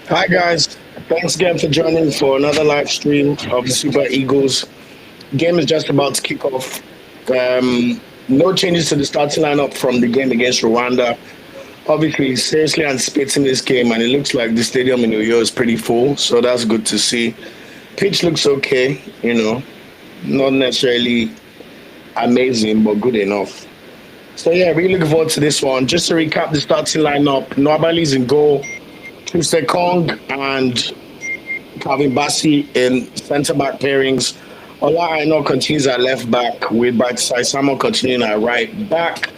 Hi guys, thanks again for joining for another live stream of the Super Eagles. Game is just about to kick off. No changes to the starting lineup from the game against Rwanda. Obviously, seriously anticipating this game, and it looks like the stadium in New York is pretty full, so that's good to see. Pitch looks okay, not necessarily amazing, but good enough. So yeah, really looking forward to this one. Just to recap the starting lineup: Nwabali's in goal, Trustek Kong and Calvin Bassi in centre back pairings. Ola Aino continues at left back with Batsai Samuel continuing at right back.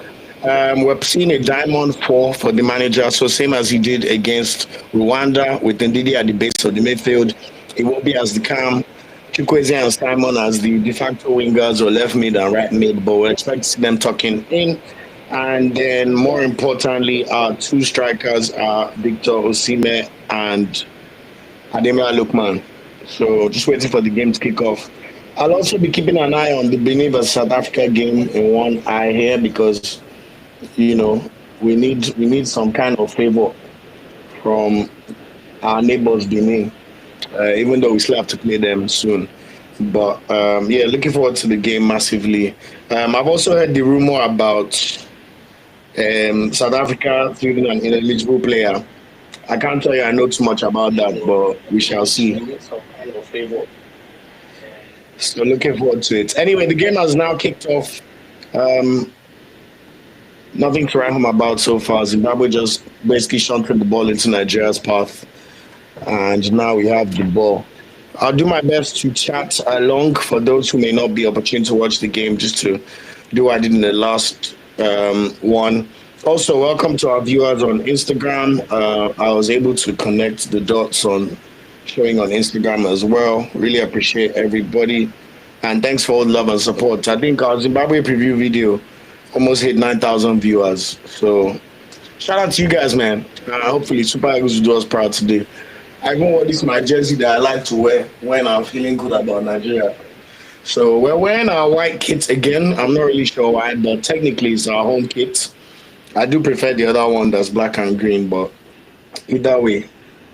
We're seeing a diamond for the manager, so same as he did against Rwanda with Ndidi at the base of the midfield. It will be as the cam. Chukwueze and Simon as the de facto wingers or left mid and right mid, but we expect to see them tucking in. And then, more importantly, our two strikers are Victor Osime and Ademira Lukman. So just waiting for the game to kick off. I'll also be keeping an eye on the Benin vs South Africa game in one eye here because you know we need some kind of favor from our neighbors Benin, even though we still have to play them soon. But yeah, looking forward to the game massively. I've also heard the rumor about South Africa fielding an ineligible player. I can't tell you I know too much about that, but we shall see. So looking forward to it. Anyway, the game has now kicked off. Um, Nothing to write home about so far. Zimbabwe just basically shunted the ball into Nigeria's path, and now we have the ball. I'll do my best to chat along for those who may not be opportune to watch the game, just to do what I did in the last one. Also, welcome to our viewers on Instagram. I was able to connect the dots on showing on Instagram as well. Really appreciate everybody. And thanks for all the love and support. I think our Zimbabwe preview video almost hit 9,000 viewers. So shout out to you guys, man. Hopefully Super Eagles will do us proud today. I even wore this my jersey that I like to wear when I'm feeling good about Nigeria. So we're wearing our white kit again. I'm not really sure why, but technically it's our home kit. I do prefer the other one that's black and green, but either way,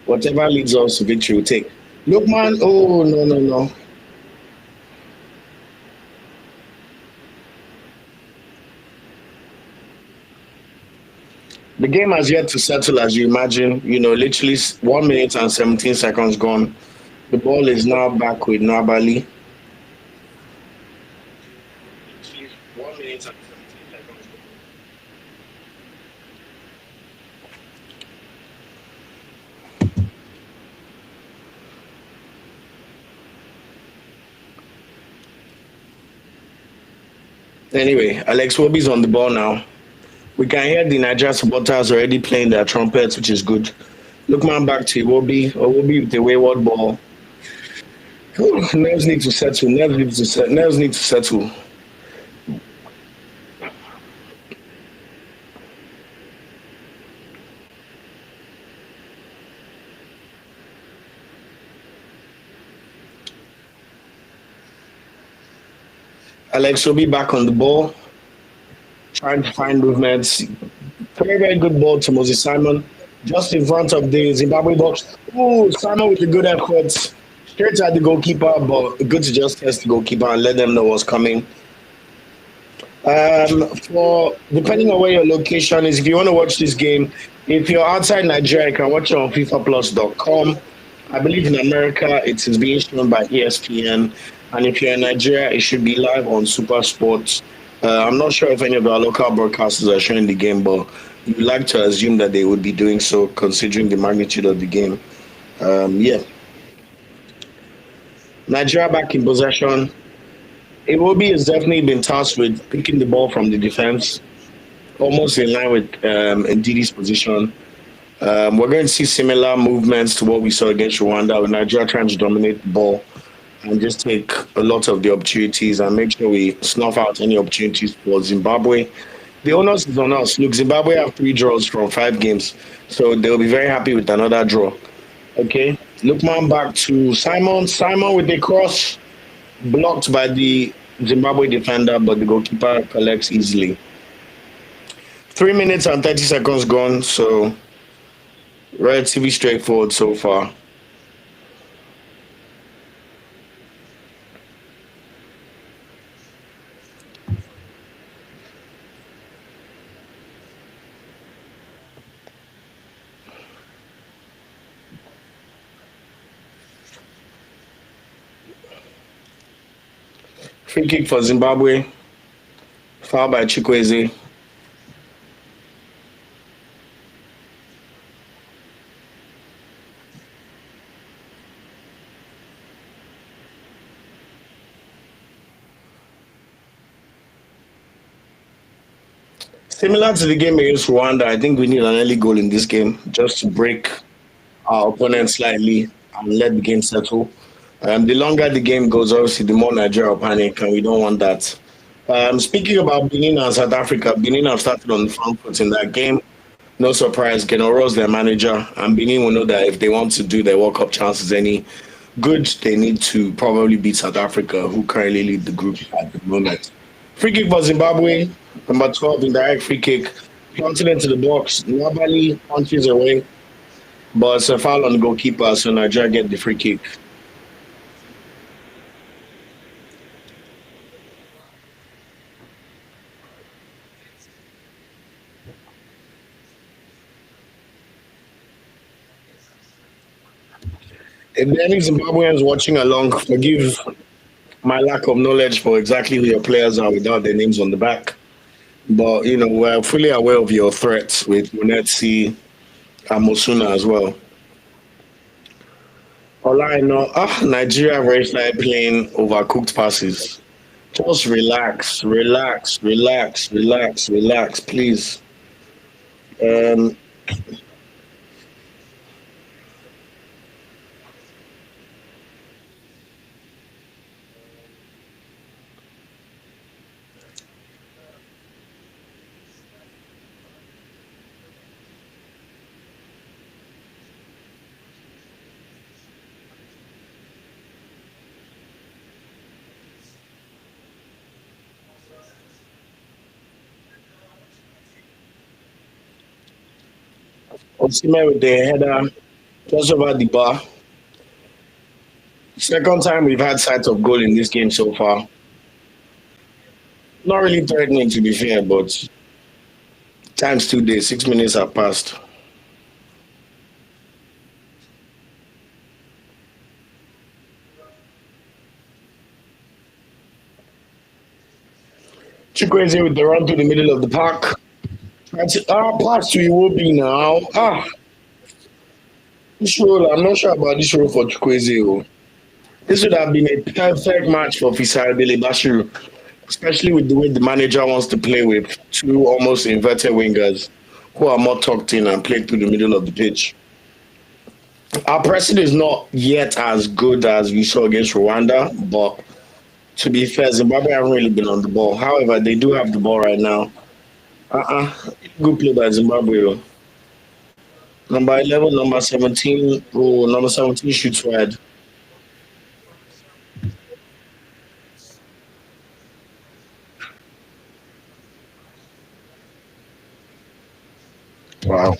whatever leads us to victory, we take. Look, man. Oh no, no, no. The game has yet to settle, as you imagine. Literally 1 minute and 17 seconds gone. The ball is now back with Nabali. 1 minute and 17 seconds. Anyway, Alex Wobby's on the ball now. We can hear the Nigeria supporters already playing their trumpets, which is good. Look, man, back to Iwobi. Iwobi with the wayward ball. Nerves need to settle. Nerves need to settle. Nerves need to settle. Alex Obi back on the ball, trying to find movements. Very, very good ball to Moses Simon, just in front of the Zimbabwe box. Oh, Simon with a good effort. Straight at the goalkeeper, but good to just test the goalkeeper and let them know what's coming. For depending on where your location is, if you want to watch this game, if you're outside Nigeria, you can watch it on FIFAplus.com. I believe in America, it is being shown by ESPN, and if you're in Nigeria, it should be live on Super Sports. I'm not sure if any of our local broadcasters are showing the game, but you'd like to assume that they would be doing so, considering the magnitude of the game. Yeah, Nigeria back in possession. Iwobi has definitely been tasked with picking the ball from the defense, almost in line with Ndidi's position. We're going to see similar movements to what we saw against Rwanda, with Nigeria trying to dominate the ball and just take a lot of the opportunities and make sure we snuff out any opportunities for Zimbabwe. The onus is on us. Look, Zimbabwe have 3 draws from 5 games, so they'll be very happy with another draw. Okay, Lookman back to Simon. Simon with a cross, blocked by the Zimbabwe defender, but the goalkeeper collects easily. 3 minutes and 30 seconds gone, so Relatively straightforward so far. Free kick for Zimbabwe. Foul by Chikweze. Similar to the game against Rwanda, I think we need an early goal in this game just to break our opponent slightly and let the game settle. The longer the game goes, obviously, the more Nigeria will panic, and we don't want that. Speaking about Benin and South Africa, Benin have started on the front foot in that game. No surprise, Genoro's their manager, and Benin will know that if they want to do their World Cup chances any good, they need to probably beat South Africa, who currently lead the group at the moment. Free kick for Zimbabwe, number 12, indirect free kick, planted into the box. Nobody punches away, but it's a foul on the goalkeeper, so Nigeria get the free kick. If any Zimbabweans watching along, forgive my lack of knowledge for exactly who your players are without their names on the back. But we're fully aware of your threats with Munetsi and Mosuna as well. All I know, Nigeria very started playing overcooked passes. Just relax, relax, relax, relax, relax, please. Um, Osimhen with the header just over the bar. Second time we've had sight of goal in this game so far. Not really threatening to be fair, but times 2 days, 6 minutes have passed. Chukwueze with the run to the middle of the park. Pass to Iwobi now. This role, I'm not sure about this role for Chukwueze. Oh. This would have been a perfect match for Fisari Bashiru, especially with the way the manager wants to play with two almost inverted wingers who are more tucked in and play through the middle of the pitch. Our pressing is not yet as good as we saw against Rwanda, but to be fair, Zimbabwe haven't really been on the ball. However, they do have the ball right now. Uh-uh. Good play by Zimbabwe. Though. Number 11, number 17. Oh, number 17 shoots wide. Wow.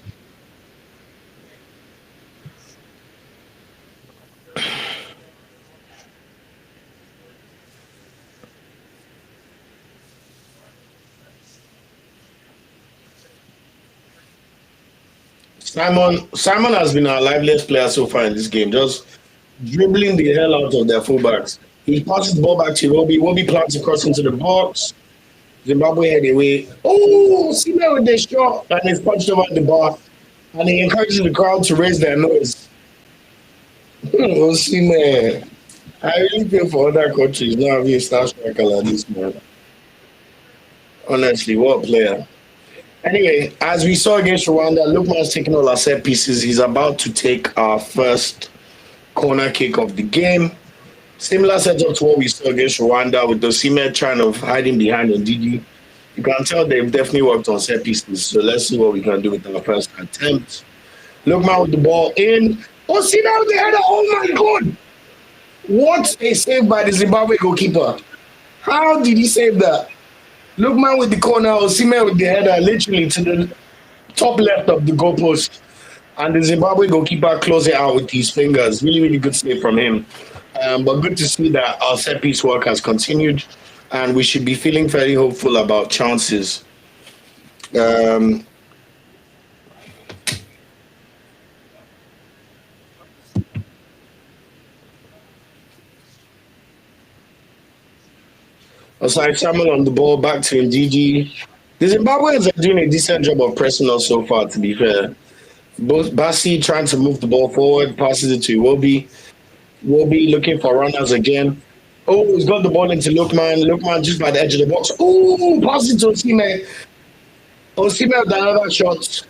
Simon has been our liveliest player so far in this game, just dribbling the hell out of their fullbacks. He passes the ball back to Roby. Roby plants across into the box. Zimbabwe head away. Oh, Simon with the shot and he's punched over the bar. And he encourages the crowd to raise their nose. Oh, Simon. I really feel for other countries not having a star striker like this, man. Honestly, what a player. Anyway, as we saw against Rwanda, Lukman's taking all our set pieces. He's about to take our first corner kick of the game. Similar setup to what we saw against Rwanda with the Dosime trying of hiding behind Ndidi. You can tell they've definitely worked on set pieces. So let's see what we can do with our first attempt. Lookman with the ball in. Oh, see now the header. Oh my God. What a save by the Zimbabwe goalkeeper. How did he save that? Lookman with the corner, Osimhen with the header, literally to the top left of the goalpost. And the Zimbabwe goalkeeper closed it out with his fingers. Really, really good save from him. But good to see that our set piece work has continued, and we should be feeling very hopeful about chances. Um, Aside Samuel on the ball, back to Ndidi. The Zimbabweans are doing a decent job of pressing us so far, to be fair. Both Bassi trying to move the ball forward, passes it to Iwobi. Iwobi looking for runners again. Oh, he's got the ball into Lookman. Lookman just by the edge of the box. Oh, pass it to Osime. Osime with another shot.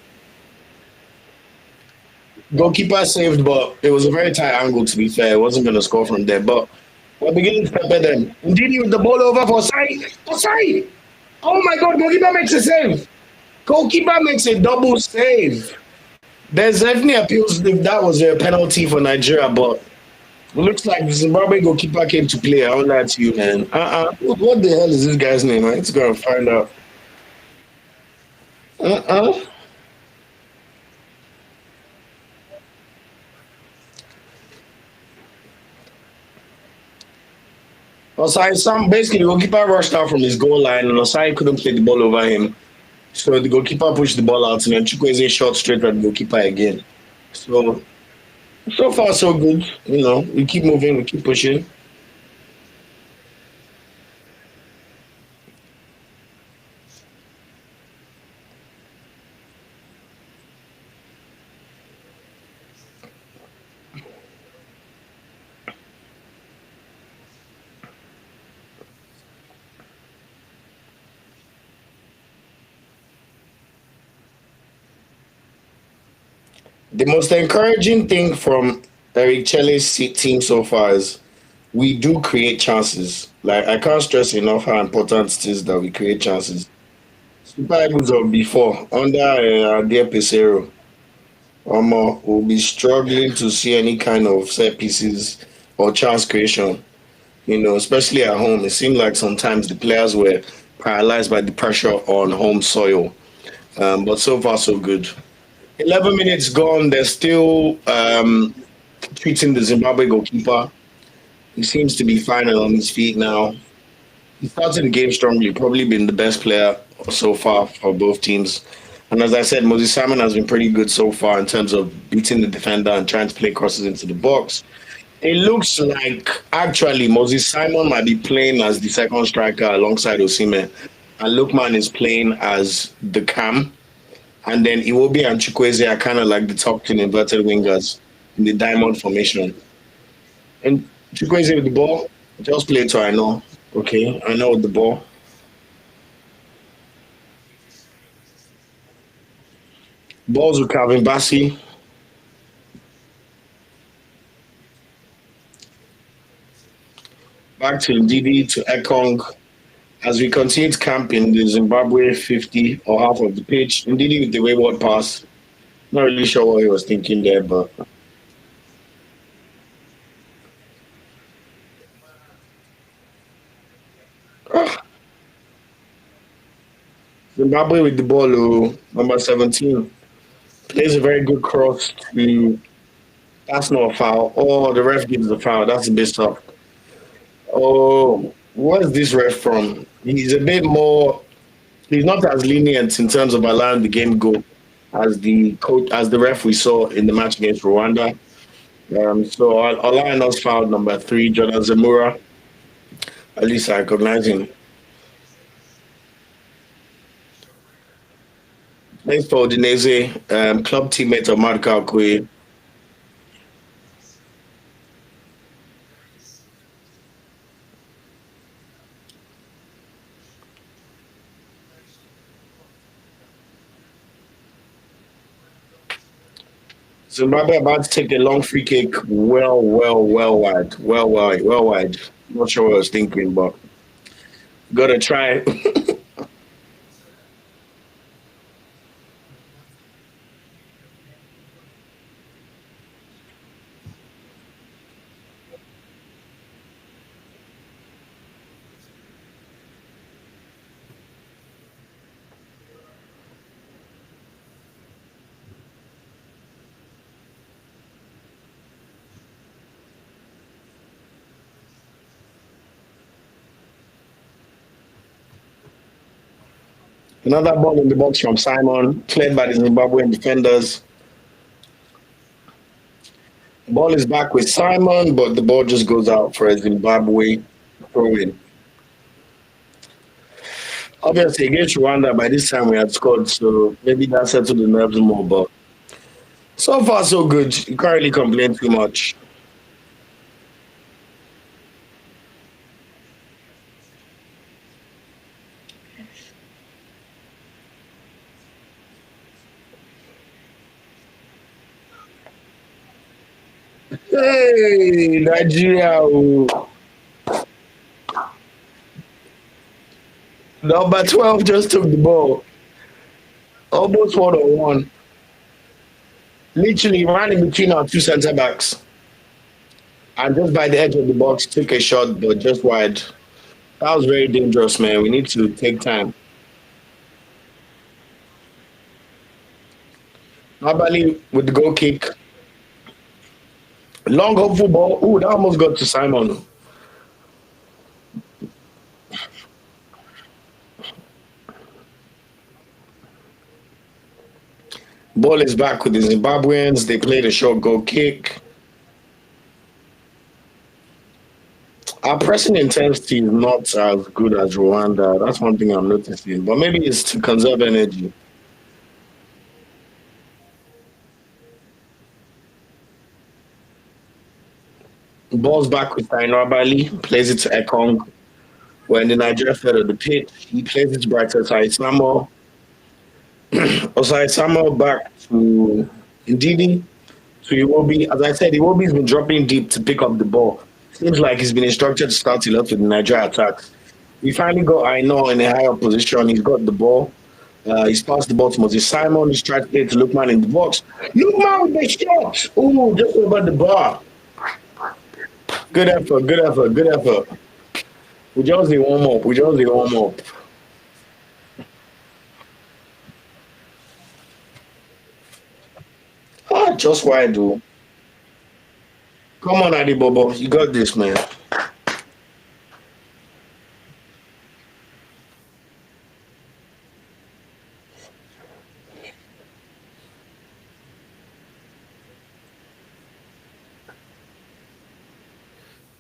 Goalkeeper saved, but it was a very tight angle, to be fair. It wasn't going to score from there. But we're beginning to pepper them. Ndidi with the ball over for Sai. For Sai. Oh my God, goalkeeper makes a save. Goalkeeper makes a double save. There's definitely appeals if that was a penalty for Nigeria, but it looks like the Zimbabwe goalkeeper came to play. I won't lie to you, man. What the hell is this guy's name? I need to go and find out. Uh-uh. Osai Sam basically the goalkeeper rushed out from his goal line and Osai couldn't play the ball over him. So the goalkeeper pushed the ball out and then Chukwueze shot straight at the goalkeeper again. So so far so good. You know, we keep moving, we keep pushing. The most encouraging thing from Eric Chelle's team so far is we do create chances. Like I can't stress enough how important it is that we create chances. Super Eagles of before under Adair Pesero, we'll be struggling to see any kind of set pieces or chance creation. You know, especially at home, it seemed like sometimes the players were paralyzed by the pressure on home soil. But so far, so good. 11 minutes gone. They're still treating the Zimbabwe goalkeeper. He seems to be fine and on his feet now. He started the game strongly, probably been the best player so far for both teams. And as I said, Moses Simon has been pretty good so far in terms of beating the defender and trying to play crosses into the box. It looks like actually Moses Simon might be playing as the second striker alongside Osime, and Lookman is playing as the cam, and then Iwobi and Chukwueze are kind of like the tucked in inverted wingers in the diamond formation. And Chukwueze with the ball, just play to I know. Okay, I know with the ball. Balls with Calvin Bassi, back to Ndidi to Ekong. As we continue to camp in the Zimbabwe 50 or half of the pitch, Ndidi with the wayward pass. Not really sure what he was thinking there, but ah, Zimbabwe with the ball, oh, number 17. Plays a very good cross to. That's not a foul. Oh, the ref gives the foul. That's a bit soft. Oh, where's this ref from? He's a bit more. He's not as lenient in terms of allowing the game go as the coach, as the ref we saw in the match against Rwanda. So Olaina's foul number 3, Jordan Zamora. At least I recognize him. Thanks for Udinese, club teammate of Marco Okoye. Zimbabwe about to take a long free kick. Well wide. Well wide. Not sure what I was thinking, but gotta try. Another ball in the box from Simon, cleared by the Zimbabwean defenders. Ball is back with Simon, but the ball just goes out for a Zimbabwe throw in. Obviously, against Rwanda, by this time we had scored, so maybe that settled the nerves more. But so far, so good. You can't really complain too much. Hey, Nigeria. Oh. Number 12 just took the ball. Almost one on one. Literally ran in between our two centre backs. And just by the edge of the box, took a shot, but just wide. That was very dangerous, man. We need to take time. Abali with the goal kick. Long hopeful ball. Ooh, that almost got to Simon. Ball is back with the Zimbabweans. They played a short goal kick. Our pressing intensity is not as good as Rwanda. That's one thing I'm noticing. But maybe it's to conserve energy. Ball's back with Taino Abali. Plays it to Ekong. When the Nigeria third of the pitch, he plays it to Brighton Osai Samuel. Osai Samuel back to Ndidi. So Iwobi, as I said, Iwobi's been dropping deep to pick up the ball. Seems like he's been instructed to start a lot with the Nigeria attacks. We finally got Aino in a higher position. He's got the ball. He's passed the ball to Moses Simon. He's tried to play it to Lukman in the box. Lukman with the shot! Ooh, just over the bar. Good effort, good effort, good effort. We just need warm up. We just need warm up. Ah, just why do? Come on, Adi Bobo. You got this, man.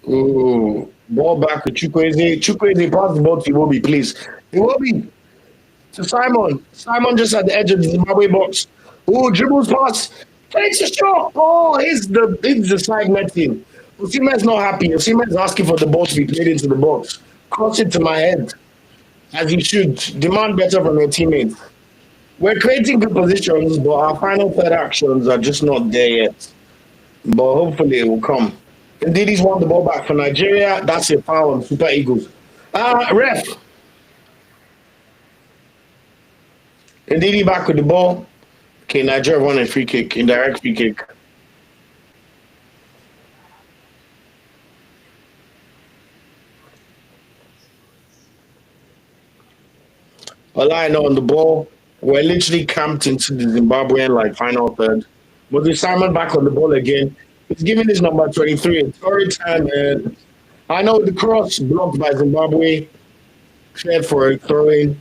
Ooh, ball back to Chukwueze. Chukwueze, pass the ball to Iwobi, please. Iwobi to Simon. Simon just at the edge of the Zimbabwe box. Ooh, dribbles pass. Takes a shot. Oh, it's the side netting. Osimen's not happy. Osimen's asking for the ball to be played into the box. Cross it to my head, as he should. Demand better from your teammates. We're creating good positions, but our final third actions are just not there yet. But hopefully it will come. Indeed, he's won the ball back for Nigeria. That's a foul on Super Eagles. Ref. Indeed, he back with the ball. Okay, Nigeria won a free kick, indirect free kick. All I know on the ball, we're literally camped into the Zimbabwean like final third. But with Simon back on the ball again, he's giving his number 23 a story time. And I know the cross blocked by Zimbabwe, cleared for a throw in.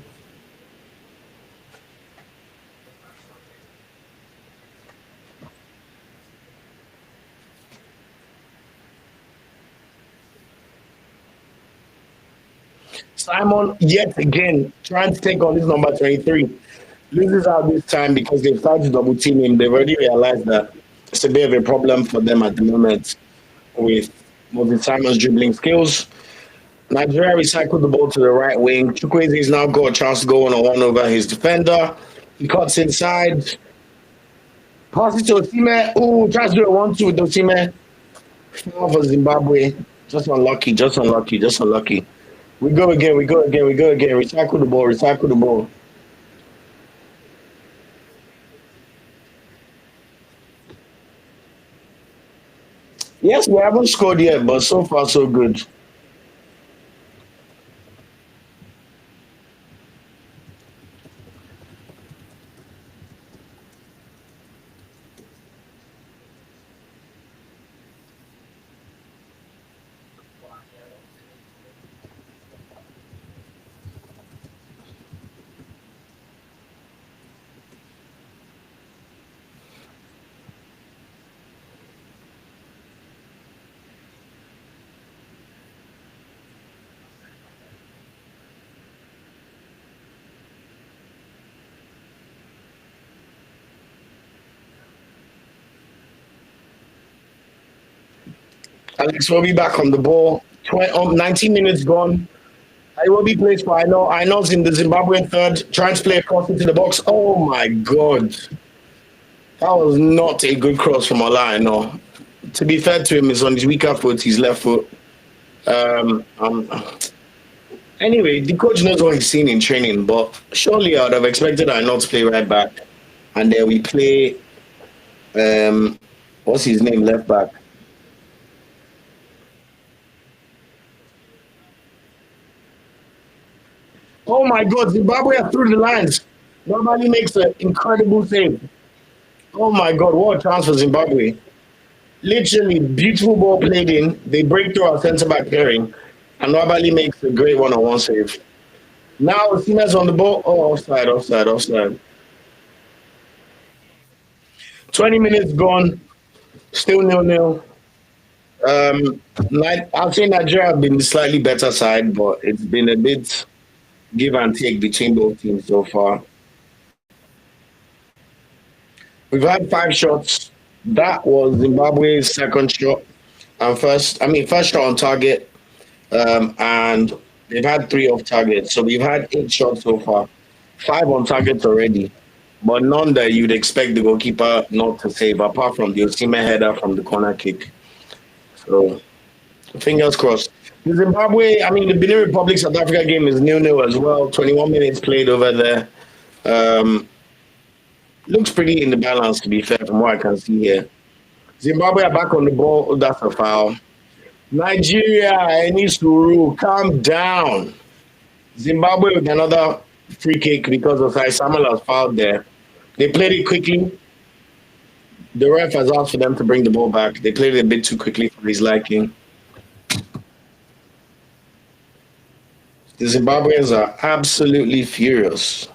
Simon, yet again, trying to take on his number 23. Loses out this time because they've started to double team him. They've already realized that it's a bit of a problem for them at the moment with Moses Simon's dribbling skills. Nigeria recycled the ball to the right wing. Chukwueze now got a chance to go one-on-one over his defender. He cuts inside. Passes to Osime. Ooh, tries to do a 1-2 with Osime. Foul for Zimbabwe. Just unlucky, just unlucky, just unlucky. We go again, we go again, we go again. Recycle the ball, recycle the ball. Yes, we haven't scored yet, but so far so good. Alex will be back on the ball. 19 minutes gone. I will be placed for I know. I know's in the Zimbabwean third, trying to play across into the box. Oh my god. That was not a good cross from Ola. I know. To be fair to him, it's on his weaker foot, his left foot. Um, um, anyway, the coach knows what he's seen in training, but surely I would have expected I not to play right back. And then we play, um, what's his name, left back. Oh my God, Zimbabwe are through the lines. Normally makes an incredible save. Oh my God, what a chance for Zimbabwe. Literally, beautiful ball played in. They break through our centre back pairing, and Nwabali makes a great one-on-one save. Now, Siemens on the ball. Oh, offside, offside, offside. 20 minutes gone, still nil-nil. I'll say Nigeria have been the slightly better side, but it's been a bit give and take between both teams so far. We've had 5 shots. That was Zimbabwe's second shot and first shot on target. And they've had 3 off target. So we've had 8 shots so far, 5 on target already, but none that you'd expect the goalkeeper not to save, apart from the Osima header from the corner kick. So fingers crossed. The Zimbabwe, the Benin Republic South Africa game is nil-nil as well. 21 minutes played over there. Um, Looks pretty in the balance, to be fair, from what I can see here. Zimbabwe are back on the ball. Oh, that's a foul. Nigeria, needs to rule. Calm down. Zimbabwe with another free kick because of Samuel has fouled there. They played it quickly. The ref has asked for them to bring the ball back. They played it a bit too quickly for his liking. The Zimbabweans are absolutely furious.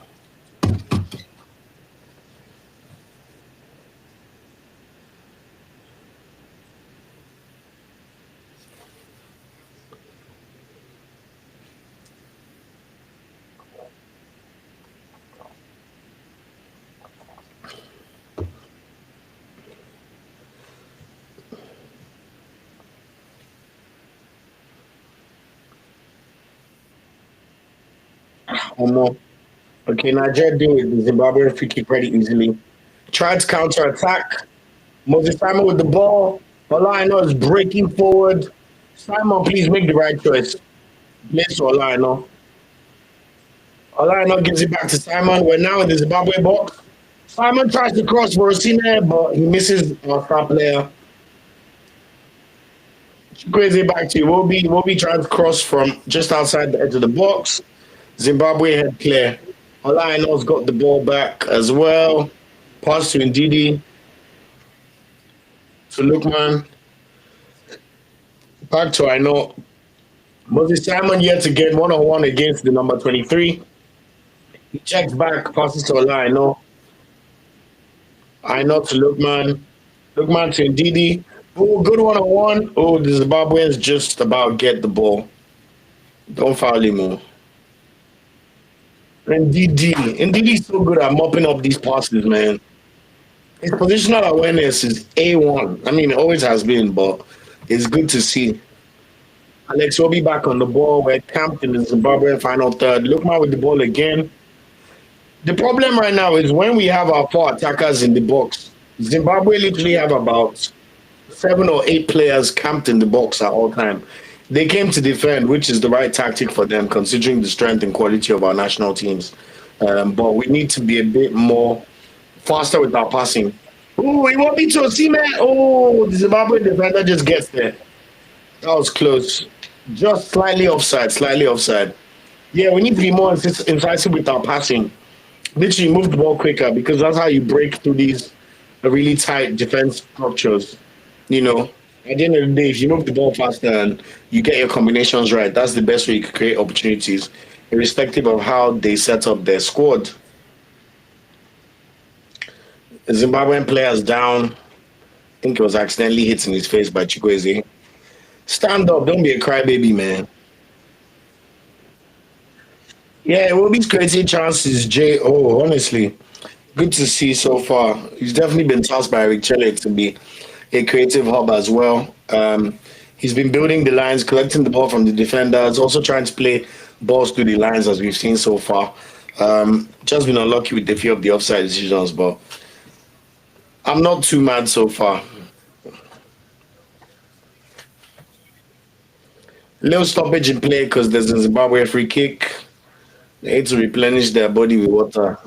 Omo. Okay, Nigeria deal with the Zimbabwean free kick pretty easily. Tried to counter attack. Moses Simon with the ball. All I know is breaking forward. Simon, please make the right choice. Place to Olano. Olano gives it back to Simon. We're now in the Zimbabwe box. Simon tries to cross for Osime, but he misses our star player. Crazy back to you. Will be trying to cross from just outside the edge of the box. Zimbabwe head clear. Olaino's got the ball back as well. Pass to Ndidi. To Lukman. Back to Aino. Moses Simon yet again one-on-one against the number 23. He checks back, passes to Olaino. Aino to Lukman. Lukman to Ndidi. Oh, good one-on-one. Oh, the Zimbabweans just about get the ball. Don't foul him. Oh. Ndidi is so good at mopping up these passes, man. His positional awareness is A1. It always has been, but it's good to see. Alex will be back on the ball. We're camped in the Zimbabwean final third. Lukman with the ball again. The problem right now is when we have our 4 attackers in the box, Zimbabwe literally have about 7 or 8 players camped in the box at all time. They came to defend, which is the right tactic for them, considering the strength and quality of our national teams. But we need to be a bit more faster with our passing. Oh, it won't be to Osime. Oh, the Zimbabwe defender just gets there. That was close. Just slightly offside, slightly offside. Yeah, we need to be more incisive with our passing. Literally move the ball quicker because that's how you break through these really tight defense structures. At the end of the day, if you move the ball faster and you get your combinations right, that's the best way you can create opportunities, irrespective of how they set up their squad. The Zimbabwean player's down. I think it was accidentally hit in his face by Chukwueze. Stand up, don't be a crybaby, man. Yeah, it will be creating chances, J.O. Honestly, good to see so far. He's definitely been tasked by Rick Chelle to be a creative hub as well. He's been building the lines, collecting the ball from the defenders, also trying to play balls through the lines as we've seen so far. Just been unlucky with a few of the offside decisions, but I'm not too mad so far. Little stoppage in play because there's a Zimbabwe free kick. They need to replenish their body with water.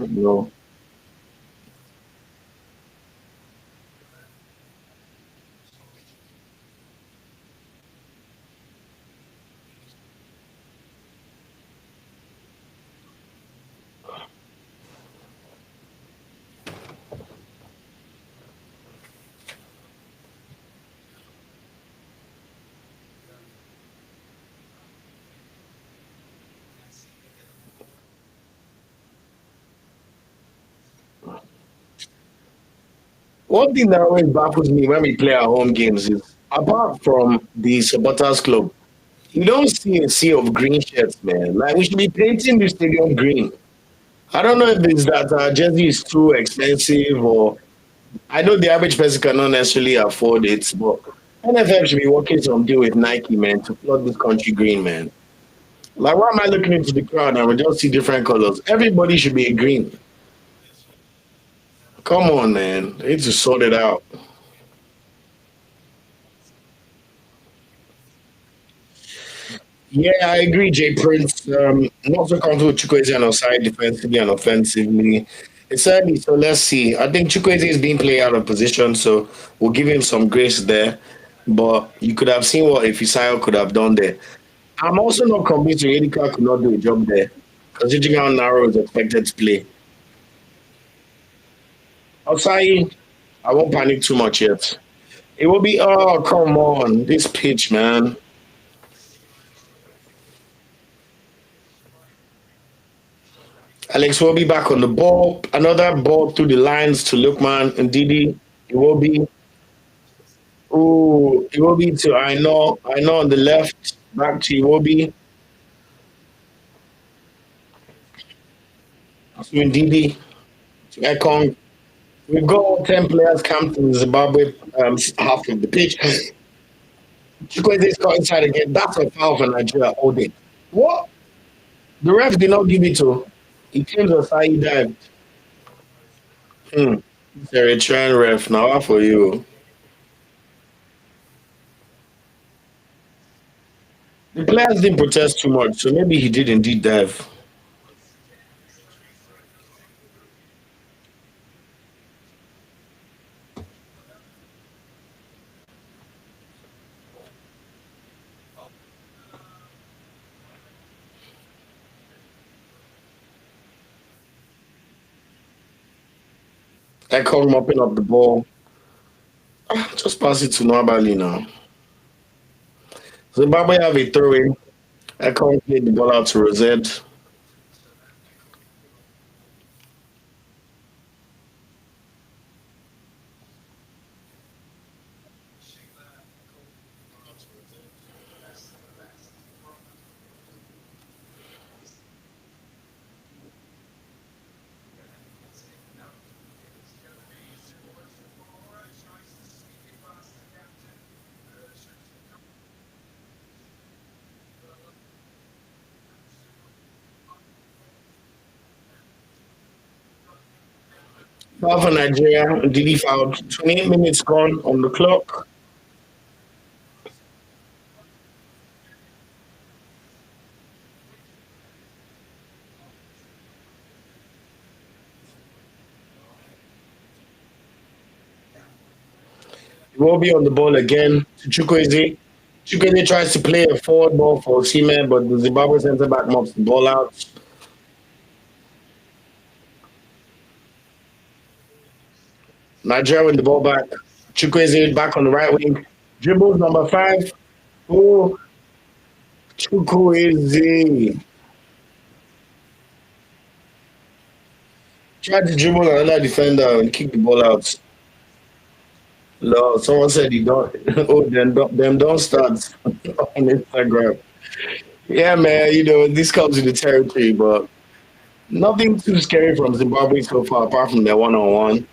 One thing that always baffles me when we play our home games is, apart from the supporters club, you don't see a sea of green shirts, man. Like, we should be painting the stadium green. I don't know if it's that our jersey is too expensive, or I know the average person cannot necessarily afford it, but NFF should be working some deal with Nike, man, to flood this country green, man. Like, why am I looking into the crowd and we just see different colors? Everybody should be a green. Come on, man. They need to sort it out. Yeah, I agree, Jay Prince. Not so comfortable with Chukwueze on our side defensively and offensively. It's early, so let's see. I think Chukwueze is being played out of position, so we'll give him some grace there. But you could have seen what Ifisayo could have done there. I'm also not convinced Edika could not do a job there, considering how narrow is expected to play. Outside, I won't panic too much yet. It will be, oh, come on, this pitch, man. Alex will be back on the ball. Another ball through the lines to Lukman and Didi. It will be, oh, it will be to I know on the left. Back to Iwobi, to Ndidi, to Ekong. We've got all 10 players camped in Zimbabwe half of the pitch. Chukwueze got inside again. That's a foul for Nigeria all day. What? The ref did not give it to. He claims Osai dived. Hmm. It's a return ref now for you. The players didn't protest too much, so maybe he did indeed dive. Ekong mopping up the ball. Just pass it to Nwabali now. Zimbabwe have a throw in. Ekong played the ball out to Rosette. Foul for Nigeria. Didi fouled. 28 minutes gone on the clock. He will be on the ball again to Chukwueze. Chukwueze tries to play a forward ball for Osimhen, but the Zimbabwe centre back mops the ball out. Nigeria with the ball back. Chukwueze back on the right wing. Dribbles number 5. Oh, Chukwueze. Tried to dribble another defender and kick the ball out. No, someone said he don't. Oh, them don't start on Instagram. Yeah, man. This comes with the territory, but nothing too scary from Zimbabwe so far, apart from their one-on-one.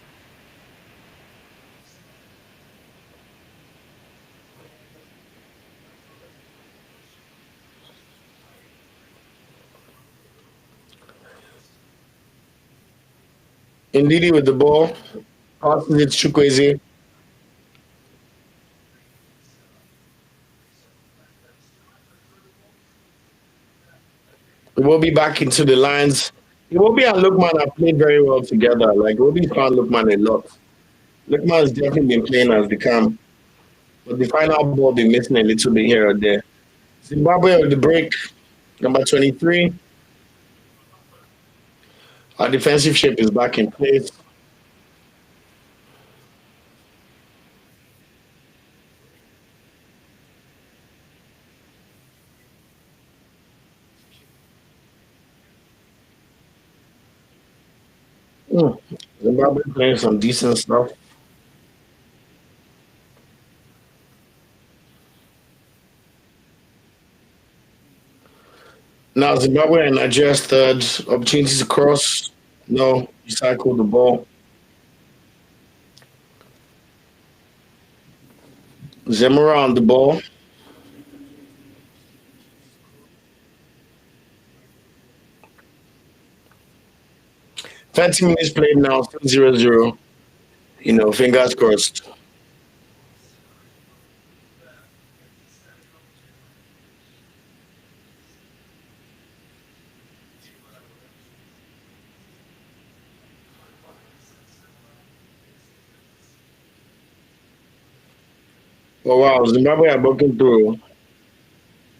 Ndidi with the ball. Passes it to Chukwueze. Iwobi back into the lines. Iwobi and Lukman have played very well together. Like, Iwobi found Lukman a lot. Lukman has definitely been playing as the cam. But the final ball been missing a little bit here or there. Zimbabwe with the break. Number 23. Our defensive shape is back in place. Hmm. Zimbabwe playing some decent stuff. Now Zimbabwe and Nigeria's third opportunities to cross. No, recycle the ball. Zemura on the ball. 30 minutes played now, still 0-0. Fingers crossed. Oh wow, Zimbabwe are broken through.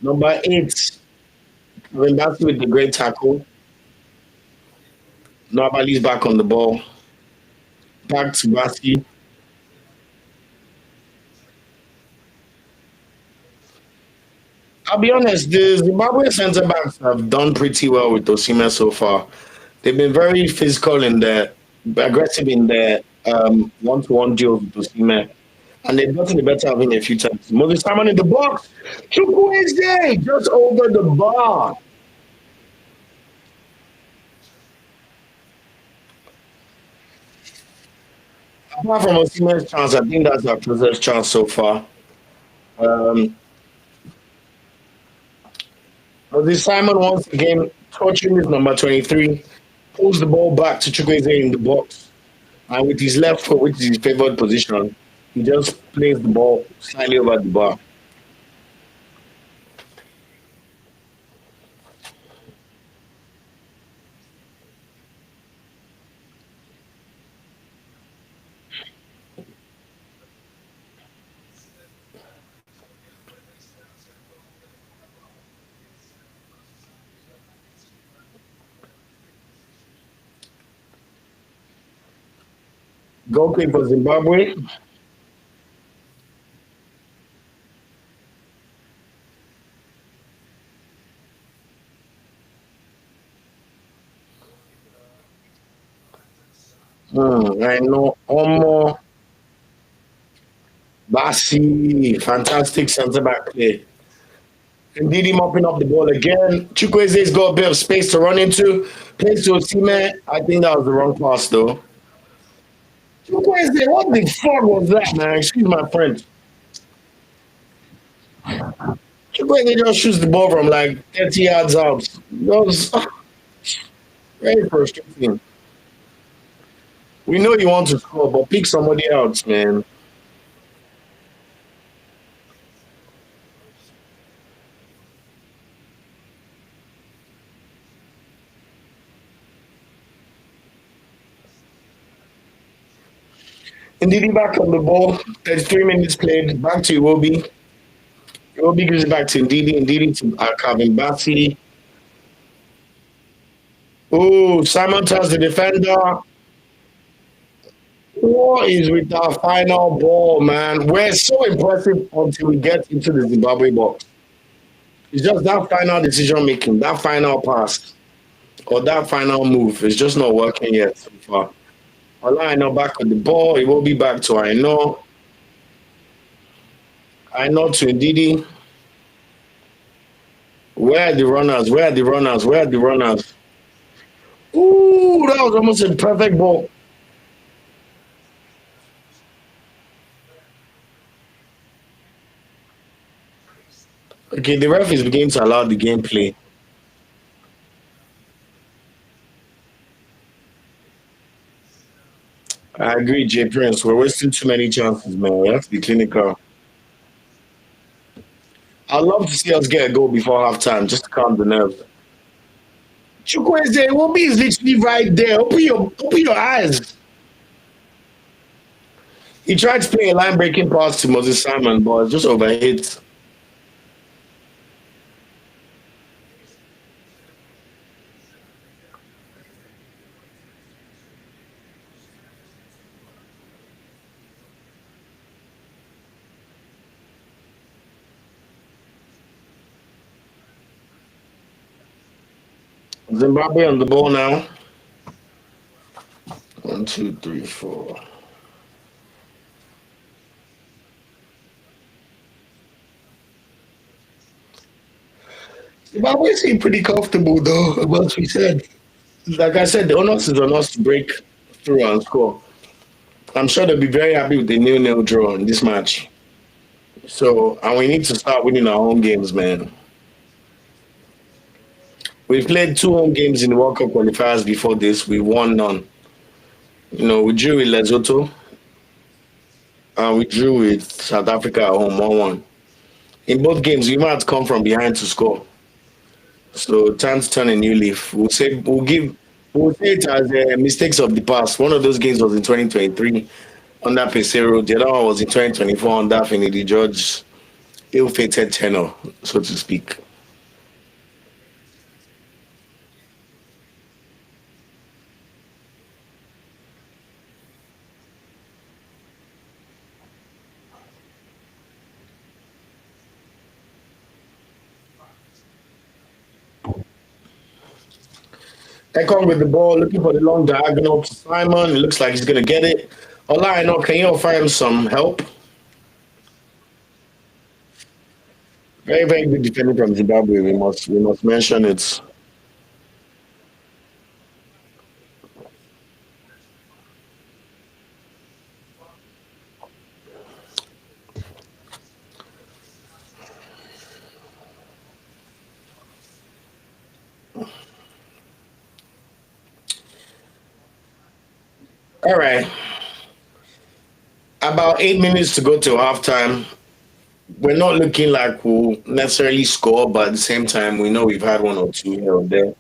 Number 8, Wendasi with the great tackle. Nobody's back on the ball. Back to Basi. I'll be honest, the Zimbabwe centre backs have done pretty well with Osimhen so far. They've been very physical in their aggressive in their one-to-one deals with Osimhen. And they've gotten the better of him a few times. Moses Simon in the box. Chukwueze just over the bar. Apart from Osimhen's chance, I think that's our closest chance so far. Um, Moses Simon once again touching his number 23, pulls the ball back to Chukwueze in the box, and with his left foot, which is his favored position, he just plays the ball slightly over the bar. Goal kick for Zimbabwe. I know Omo Basi, fantastic centre back play. Indeed, him mopping up the ball again. Chukwueze's got a bit of space to run into. Plays to Osimhen. I think that was the wrong pass, though. Chukwueze, what the fuck was that, man? Excuse my French. Chukwueze just shoots the ball from like 30 yards out. That was very frustrating. We know you want to score, but pick somebody else, man. Indeed, back on the ball. 33 minutes played. Back to Iwobi. Iwobi gives it back to Ndidi. Ndidi to Calvin Bassey. Oh, Simon tells the defender. What is with our final ball, man? We're so impressive until we get into the Zimbabwe box. It's just that final decision making, that final pass, or that final move. It's just not working yet so far. I know back on the ball. It will be back to I know. I know to Ndidi. Where are the runners? Where are the runners? Where are the runners? Ooh, that was almost a perfect ball. Okay, the ref is beginning to allow the gameplay. I agree, Jay Prince. We're wasting too many chances, man. We have to be clinical. I'd love to see us get a goal before halftime, just to calm the nerves. Chukwueze, Iwobi is literally right there. Open your eyes. He tried to play a line breaking pass to Moses Simon, but it's just overhit. Zimbabwe on the ball now. One, two, three, four. Zimbabwe seem pretty comfortable though, about we said. Like I said, the onus is on us to break through and score. I'm sure they'll be very happy with the nil-nil draw in this match. So, and we need to start winning our home games, man. We've played two home games in the World Cup qualifiers before this. We won none. We drew with Lesotho and we drew with South Africa at home 1-1. In both games, we might come from behind to score. So time to turn a new leaf. We'll say it as mistakes of the past. One of those games was in 2023 under Pesero. The other one was in 2024 under Finidi George. Ill-fated tenor, so to speak. Ekong with the ball, looking for the long diagonal to Simon. It looks like he's going to get it. Olaino, can you offer him some help? Very, very good defending from Zimbabwe. We must mention it. All right. About 8 minutes to go till halftime. We're not looking like we'll necessarily score, but at the same time, we know we've had one or two here or there.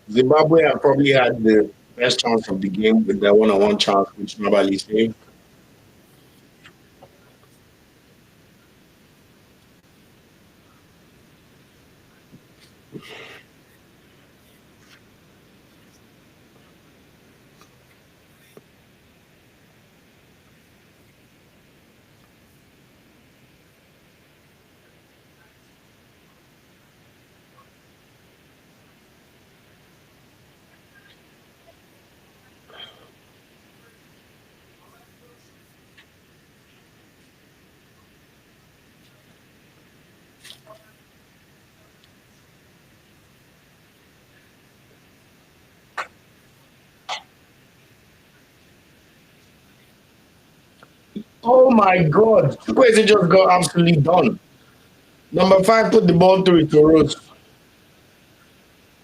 Zimbabwe have probably had the best chance of the game with their one-on-one chance, which nobody saved. Oh my God! Chukwueze just got absolutely done. Number five put the ball through to Rose,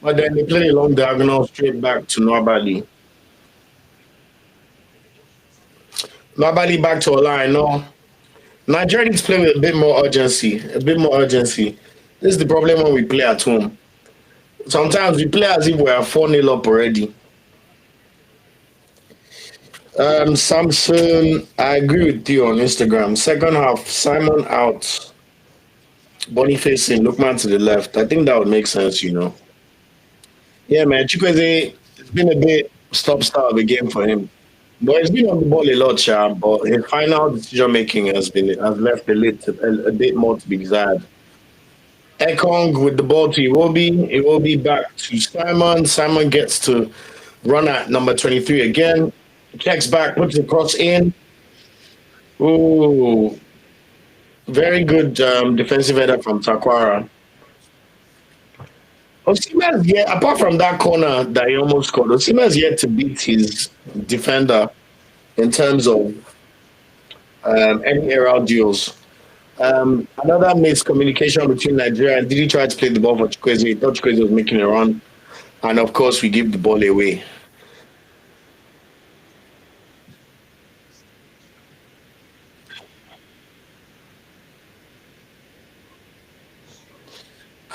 but then they played a long diagonal straight back to Nwabali. Nwabali back to Ola. I know. Nigeria needs to play with a bit more urgency. A bit more urgency. This is the problem when we play at home. Sometimes we play as if we are 4-0 up already. Samson, I agree with you on Instagram. Second half, Simon out, Boniface in, Lookman to the left. I think that would make sense. Yeah, man, Chukwueze, it's been a bit stop-start of a game for him. But he's been on the ball a lot, Sha, but his final decision making has left a bit more to be desired. Ekong with the ball to Iwobi. Iwobi back to Simon. Simon gets to run at number 23 again. Checks back, puts the cross in. Ooh, very good defensive header from Takwara. Osimhen's yet, apart from that corner that he almost scored, Osimhen's yet to beat his defender in terms of any aerial duels. Another miscommunication between Nigeria and did he try to play the ball for Chukwueze? He thought Chukwueze was making a run. And of course, we give the ball away.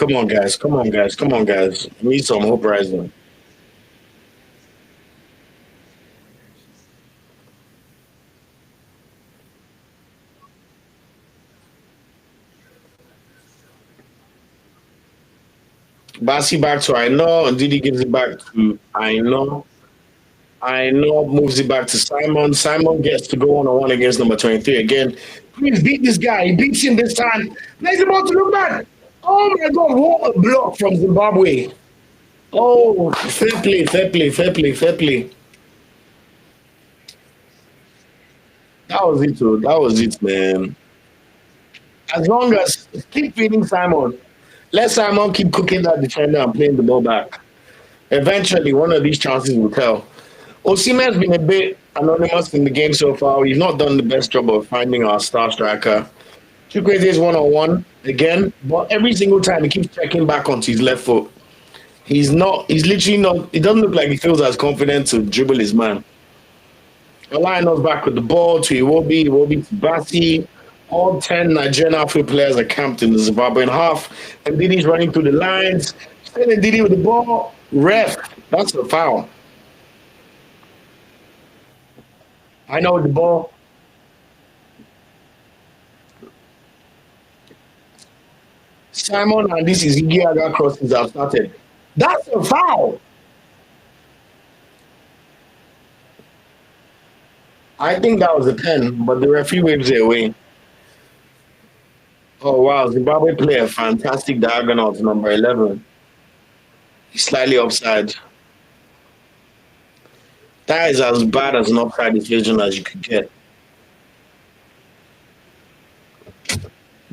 Come on, guys. Come on, guys. Come on, guys. We need some hope rising. Basi back to I know. And Didi gives it back to I know. I know moves it back to Simon. Simon gets to go 1-on-one against number 23 again. Please beat this guy. He beats him this time. Plays the ball to look back. Oh my god, what a block from Zimbabwe. Oh, fair play, fair play, fair play, fair play. That was it, too. That was it, man. As long as keep feeding Simon. Let Simon keep cooking that defender and playing the ball back. Eventually, one of these chances will tell. Osimhen has been a bit anonymous in the game so far. We've not done the best job of finding our star striker. Chukwueze is 1-on-1 again, but every single time he keeps checking back onto his left foot. He's literally not, it doesn't look like he feels as confident to dribble his man. Aliono's back with the ball to Iwobi to Basi. All 10 Nigerian outfield players are camped in the Zimbabwean half. And Didi's running through the lines. Sending Didi with the ball. Ref, that's a foul. I know the ball. Simon and this is Igiaga crosses have started. That's a foul. I think that was a 10, but the referee waves it away. Oh wow, Zimbabwe play a fantastic diagonal to number 11. He's slightly offside. That is as bad as an offside decision as you could get.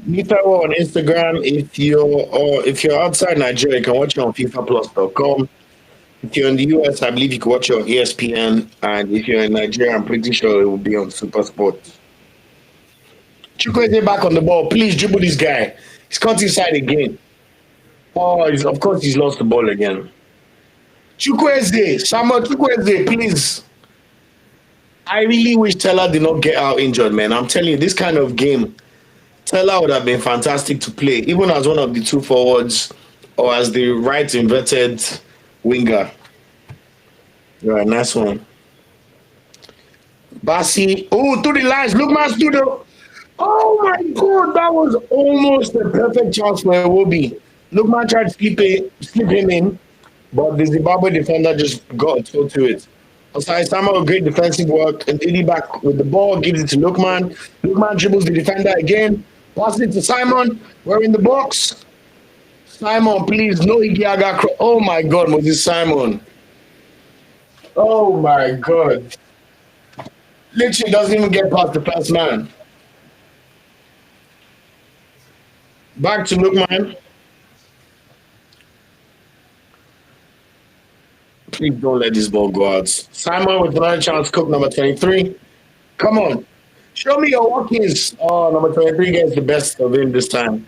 FIFA on Instagram. If you're outside Nigeria, you can watch it on FIFAplus.com. If you're in the US, I believe you can watch it on ESPN. And if you're in Nigeria, I'm pretty sure it will be on Super Sports. Chukwueze back on the ball. Please dribble this guy. He's caught inside again. Oh, of course he's lost the ball again. Chukwueze, Samuel Chukwueze, please. I really wish Teller did not get out injured, man. I'm telling you, this kind of game, Teller would have been fantastic to play, even as one of the two forwards or as the right inverted winger. Right, nice one. Basi. Oh, to the lines. Look, man, studio. Oh my god, that was almost a perfect chance for Iwobi. Lookman tried to slip him in, but the Zimbabwe defender just got a toe to it. Aside Samuel, great defensive work, and Didi back with the ball, gives it to Lookman. Lookman dribbles the defender again, passes it to Simon. We're in the box. Simon, please, no Igiaga. Oh my god, Moses Simon. Oh my god. Literally doesn't even get past the first man. Back to Lookman. Please don't let this ball go out. Simon with another chance, Cook number 23. Come on. Show me your workings. Oh, number 23 gets the best of him this time.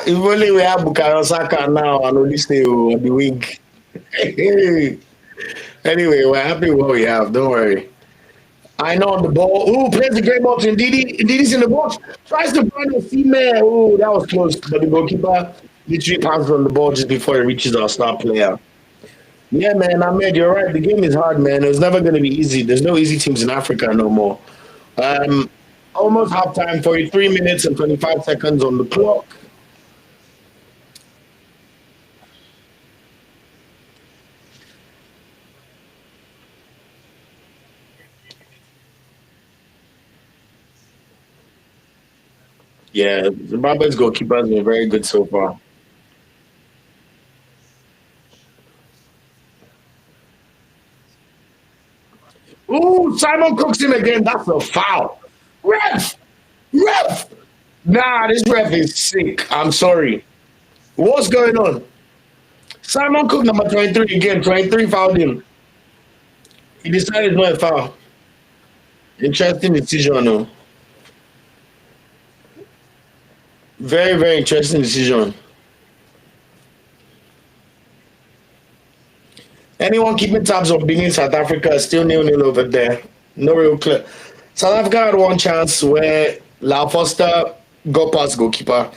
If only we have Bukayo Saka now and only stay on the wing. Anyway, we're happy with what we have. Don't worry. I know on the ball. Ooh, plays the great box in Didi. Didi's in the box. Tries to find a female. Ooh, that was close. But the goalkeeper literally pounds on the ball just before it reaches our star player. Yeah, man, Ahmed, you're right. The game is hard, man. It's never going to be easy. There's no easy teams in Africa no more. Almost halftime, 43 minutes and 25 seconds on the clock. Yeah, Zimbabwe's goalkeeper has been very good so far. Ooh, Simon cooks him again. That's a foul. Ref! Ref! Nah, this ref is sick. I'm sorry. What's going on? Simon Cook, number 23 again. 23 fouled him. He decided not a foul. Interesting decision, no? Very, very interesting decision. Anyone keeping tabs on Benin, South Africa, still 0-0 over there. No real clear. South Africa had one chance where La Foster got past goalkeeper,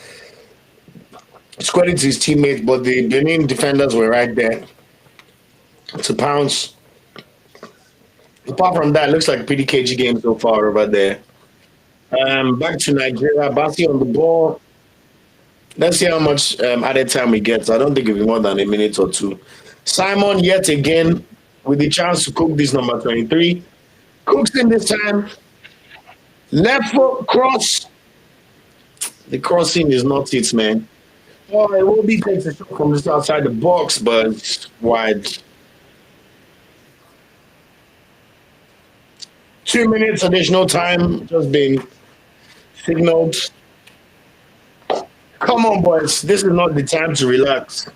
squared it to his teammate, but the Benin defenders were right there to pounce. Apart from that, it looks like a pretty cagey game so far over there. Back to Nigeria, Basi on the ball. Let's see how much added time we get. I don't think it'll be more than a minute or two. Simon, yet again, with the chance to cook this number 23. Cooks in this time. Left foot cross. The crossing is not it, man. Oh, it will be takes a shot from just outside the box, but it's wide. 2 minutes additional time just being signaled. Come on, boys. This is not the time to relax.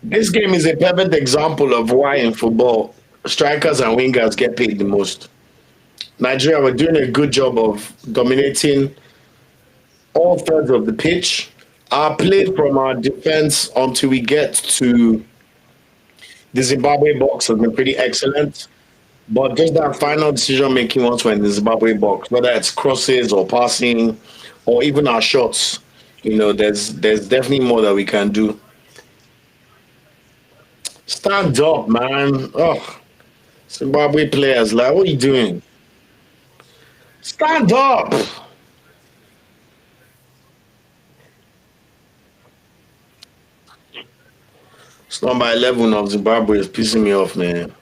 This game is a perfect example of why in football strikers and wingers get paid the most. Nigeria were doing a good job of dominating all thirds of the pitch. Our play from our defense until we get to the Zimbabwe box has been pretty excellent. But just that final decision making once we're in the Zimbabwe box, whether it's crosses or passing or even our shots, there's definitely more that we can do. Stand up, man. Oh, Zimbabwe players, like, what are you doing? Stand up. It's number 11 of Zimbabwe is pissing me off, man.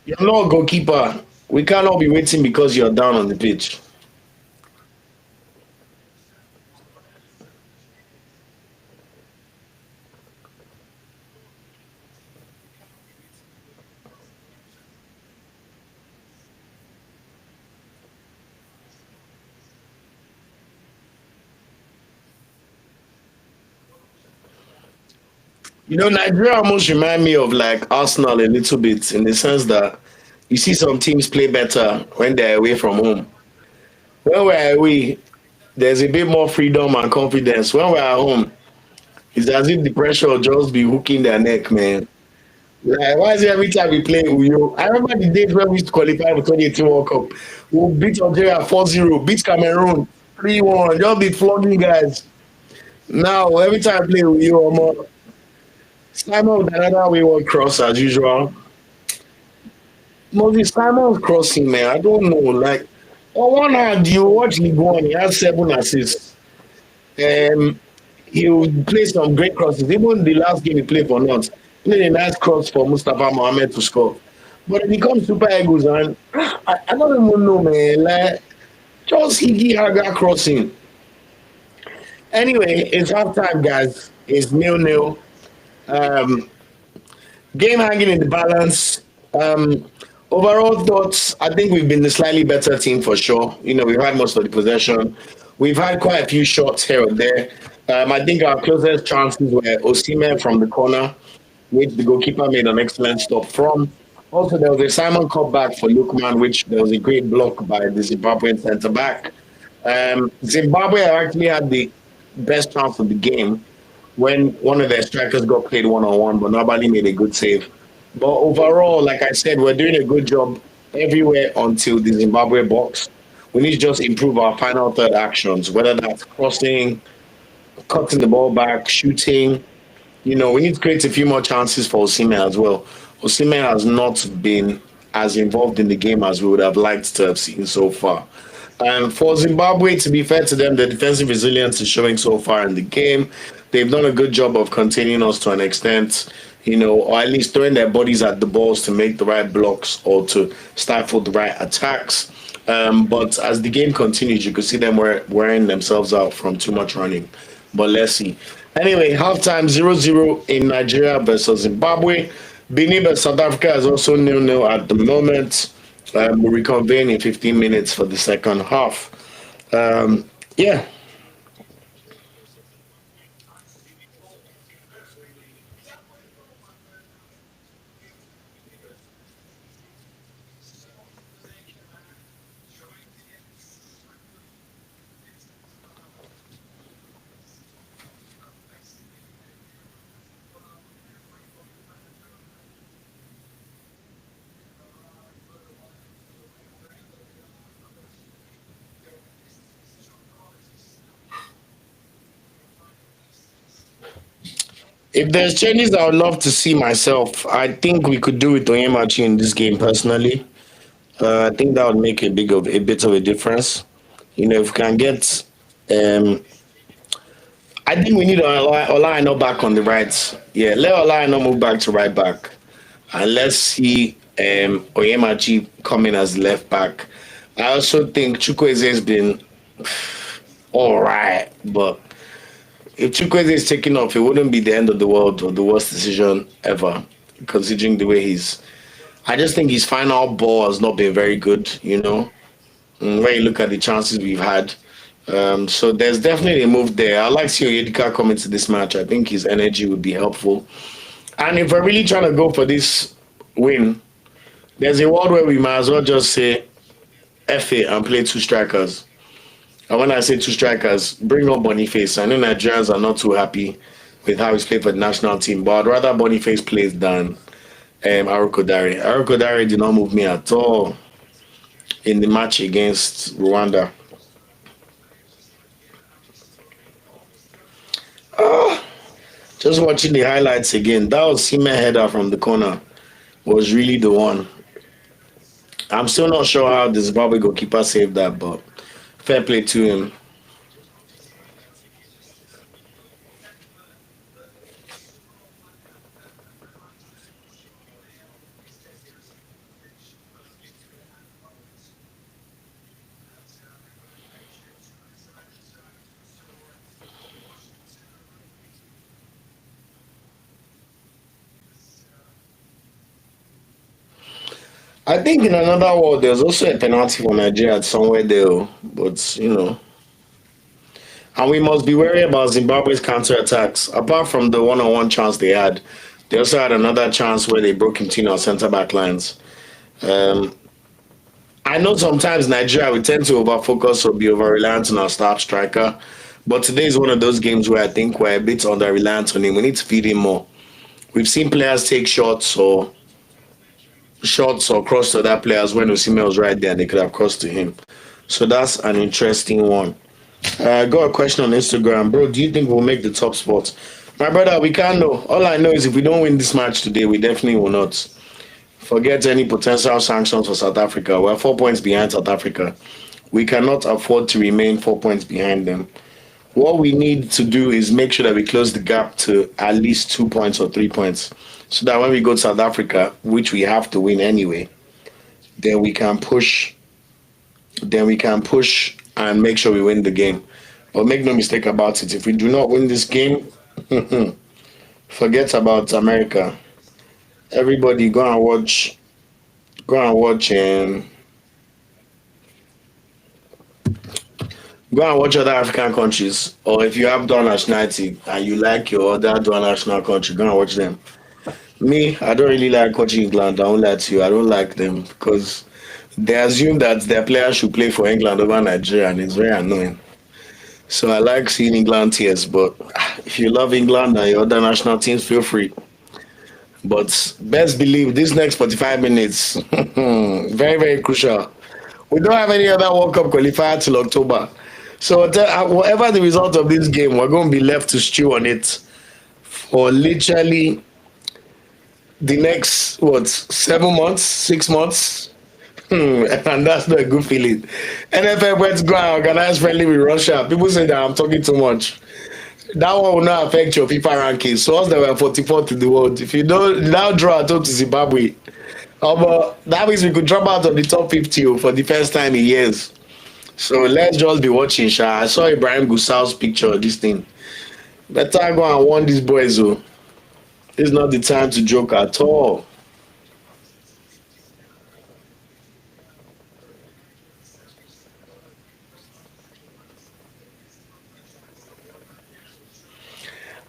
You're not a goalkeeper. We cannot be waiting because you're down on the pitch. Nigeria almost remind me of like Arsenal a little bit in the sense that you see some teams play better when they're away from home. When we're away, there's a bit more freedom and confidence. When we're at home, it's as if the pressure will just be hooking their neck, man. Like, why is it every time we play Uyo? I remember the days when we used to qualify for 2018 World Cup. We beat Algeria 4-0, beat Cameroon 3-1, just be flogging guys. Now, every time I play Uyo, Simon with another wayward cross as usual. Moses Simon's crossing, man. I don't know. Like, on one hand, you watch League One, he has 7 assists. Um, he would play some great crosses. Even the last game he played for North, played a nice cross for Mustafa Mohamed to score. But it becomes Super Eagles, and I don't even know, man. Like, just Higi Haga crossing. Anyway, it's halftime, guys. It's nil-nil. Um, Game hanging in the balance. Overall thoughts, I think we've been the slightly better team for sure. We've had most of the possession. We've had quite a few shots here and there. I think our closest chances were Osimhen from the corner, which the goalkeeper made an excellent stop from. Also, there was a Simon cutback for Lukman, which there was a great block by the Zimbabwean centre back. Zimbabwe actually had the best chance of the game when one of their strikers got played one on one, but nobody made a good save. But overall, like I said, we're doing a good job everywhere until the Zimbabwe box. We need to just improve our final third actions, whether that's crossing, cutting the ball back, shooting. We need to create a few more chances for Osimhen as well. Osimhen has not been as involved in the game as we would have liked to have seen so far. And for Zimbabwe, to be fair to them, the defensive resilience is showing so far in the game. They've done a good job of containing us to an extent, or at least throwing their bodies at the balls to make the right blocks or to stifle the right attacks. But as the game continues, you could see them wearing themselves out from too much running. But let's see. Anyway, halftime 0-0 in Nigeria versus Zimbabwe. Benin versus South Africa is also nil-nil at the moment. We'll reconvene in 15 minutes for the second half. Yeah. If there's changes I would love to see myself, I think we could do with Onyemachi in this game personally. I think that would make a bit of a difference. If we can get, um, I think we need Olaino back on the right. Yeah, let Olaino move back to right back, and let's see Onyemachi come in as left back. I also think Chukwueze has been all right, but if Chukwueze is taking off, it wouldn't be the end of the world or the worst decision ever, considering the way he's. I just think his final ball has not been very good, when you look at the chances we've had. So there's definitely a move there. I like seeing Oyedika come into this match. I think his energy would be helpful. And if we're really trying to go for this win, there's a world where we might as well just say F it and play two strikers. And when I say two strikers, bring up Boniface. I know Nigerians are not too happy with how he's played for the national team, but I'd rather Boniface plays than Arokodare. Arokodare did not move me at all in the match against Rwanda. Just watching the highlights again, that was Sime header from the corner was really the one. I'm still not sure how the Zimbabwe goalkeeper saved that, but fair play to him. I think in another world, there's also a penalty for Nigeria somewhere there, oh, but and we must be wary about Zimbabwe's counter attacks. Apart from the one-on-one chance they had, they also had another chance where they broke into our centre back lines. Um, I know sometimes Nigeria we tend to over focus or be over reliant on our star striker, but today is one of those games where I think we're a bit under reliant on him. We need to feed him more. We've seen players take shots or cross to other players when Osimhen was right there and they could have crossed to him. So that's an interesting one. I got a question on Instagram, bro. Do you think we'll make the top spot? My brother, we can't know. All I know is if we don't win this match today, we definitely will not. Forget any potential sanctions for South Africa. We're 4 points behind South Africa. We cannot afford to remain 4 points behind them. What we need to do is make sure that we close the gap to at least 2 points or 3 points. So that when we go to South Africa, which we have to win anyway, then we can push and make sure we win the game. But make no mistake about it, if we do not win this game, forget about America. Everybody go and watch other African countries. Or if you have dual nationality and you like your other dual national country, go and watch them. Me, I don't really like watching England. I won't lie to you. I don't like them because they assume that their players should play for England over Nigeria, and it's very annoying. So I like seeing England tears, but if you love England and your other national teams, feel free. But best believe this next 45 minutes, very, very crucial. We don't have any other World Cup qualifier till October. So whatever the result of this game, we're going to be left to stew on it for literally the next, 7 months, 6 months. And that's not a good feeling. NFL went to go and organize friendly with Russia. People say that I'm talking too much. That one will not affect your FIFA rankings. So us that were 44th in the world, if you don't now draw at home to Zimbabwe, that means we could drop out of the top 50 for the first time in years. So let's just be watching, Sha. I saw Ibrahim Gusal's picture of this thing. Better go and warn these boys, oh. It's not the time to joke at all.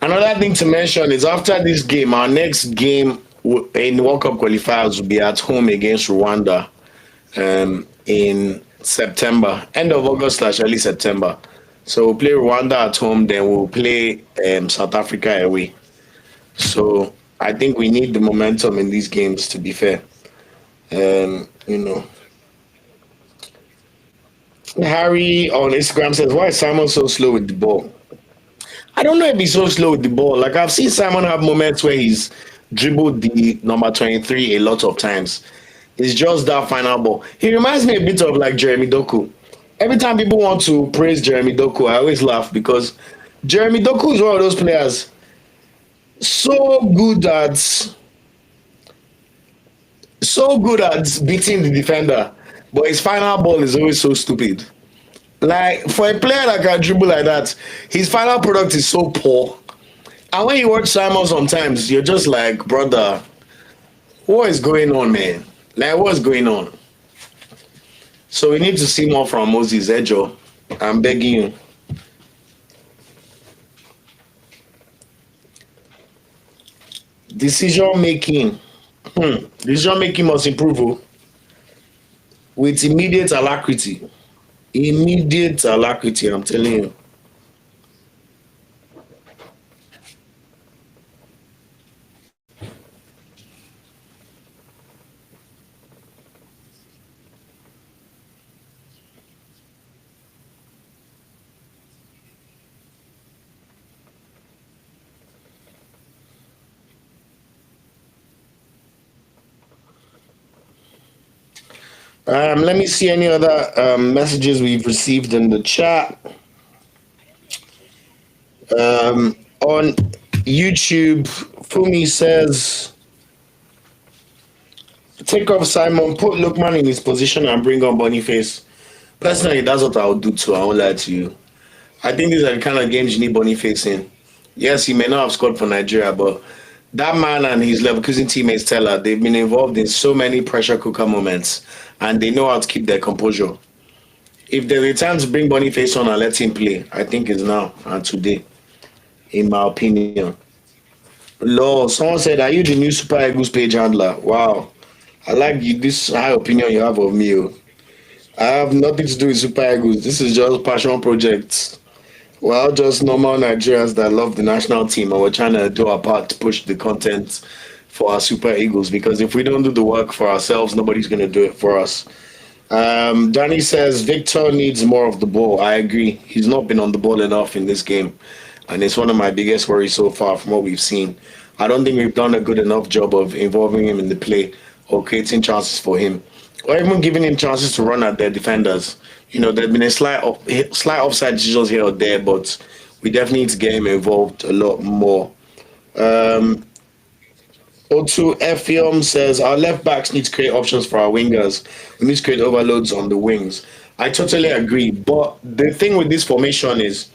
Another thing to mention is after this game, our next game in World Cup qualifiers will be at home against Rwanda in September, end of August slash early September. So we'll play Rwanda at home, then we'll play South Africa away. So I think we need the momentum in these games, to be fair. Um, you know, Harry on Instagram says, "Why is Simon so slow with the ball?" I don't know if he's so slow with the ball. Like I've seen Simon have moments where he's dribbled the number 23 a lot of times. It's just that final ball. He reminds me a bit of like Jeremy Doku. Every time people want to praise Jeremy Doku, I always laugh because Jeremy Doku is one of those players so good at beating the defender, but his final ball is always so stupid. Like for a player that can dribble like that, his final product is so poor. And when you watch Simon sometimes, you're just like, brother, what is going on, man? Like what's going on? So we need to see more from Moses Ejo. I'm begging you. Decision making. Decision making must improve with immediate alacrity. Immediate alacrity, I'm telling you. Let me see any other messages we've received in the chat. On YouTube, Fumi says, take off Simon, put Lookman in his position and bring on Boniface. Personally, that's what I would do too. I won't lie to you. I think these are the kind of games you need Boniface in. Yes, he may not have scored for Nigeria, but that man and his Leverkusen teammates tell her they've been involved in so many pressure cooker moments and they know how to keep their composure. If there's a time to bring Boniface on and let him play, I think it's now and today, in my opinion. Lord, someone said, are you the new Super Eagles page handler? Wow. I like you, this high opinion you have of me. Oh. I have nothing to do with Super Eagles. This is just passion projects. Well, just normal Nigerians that love the national team and we're trying to do our part to push the content for our Super Eagles because if we don't do the work for ourselves, nobody's going to do it for us. Danny says Victor needs more of the ball. I agree. He's not been on the ball enough in this game. And it's one of my biggest worries so far from what we've seen. I don't think we've done a good enough job of involving him in the play or creating chances for him or even giving him chances to run at their defenders. You know, there's been a slight offside decisions here or there, but we definitely need to get him involved a lot more. O2 Effium says our left backs need to create options for our wingers. We need to create overloads on the wings. I totally agree. But the thing with this formation is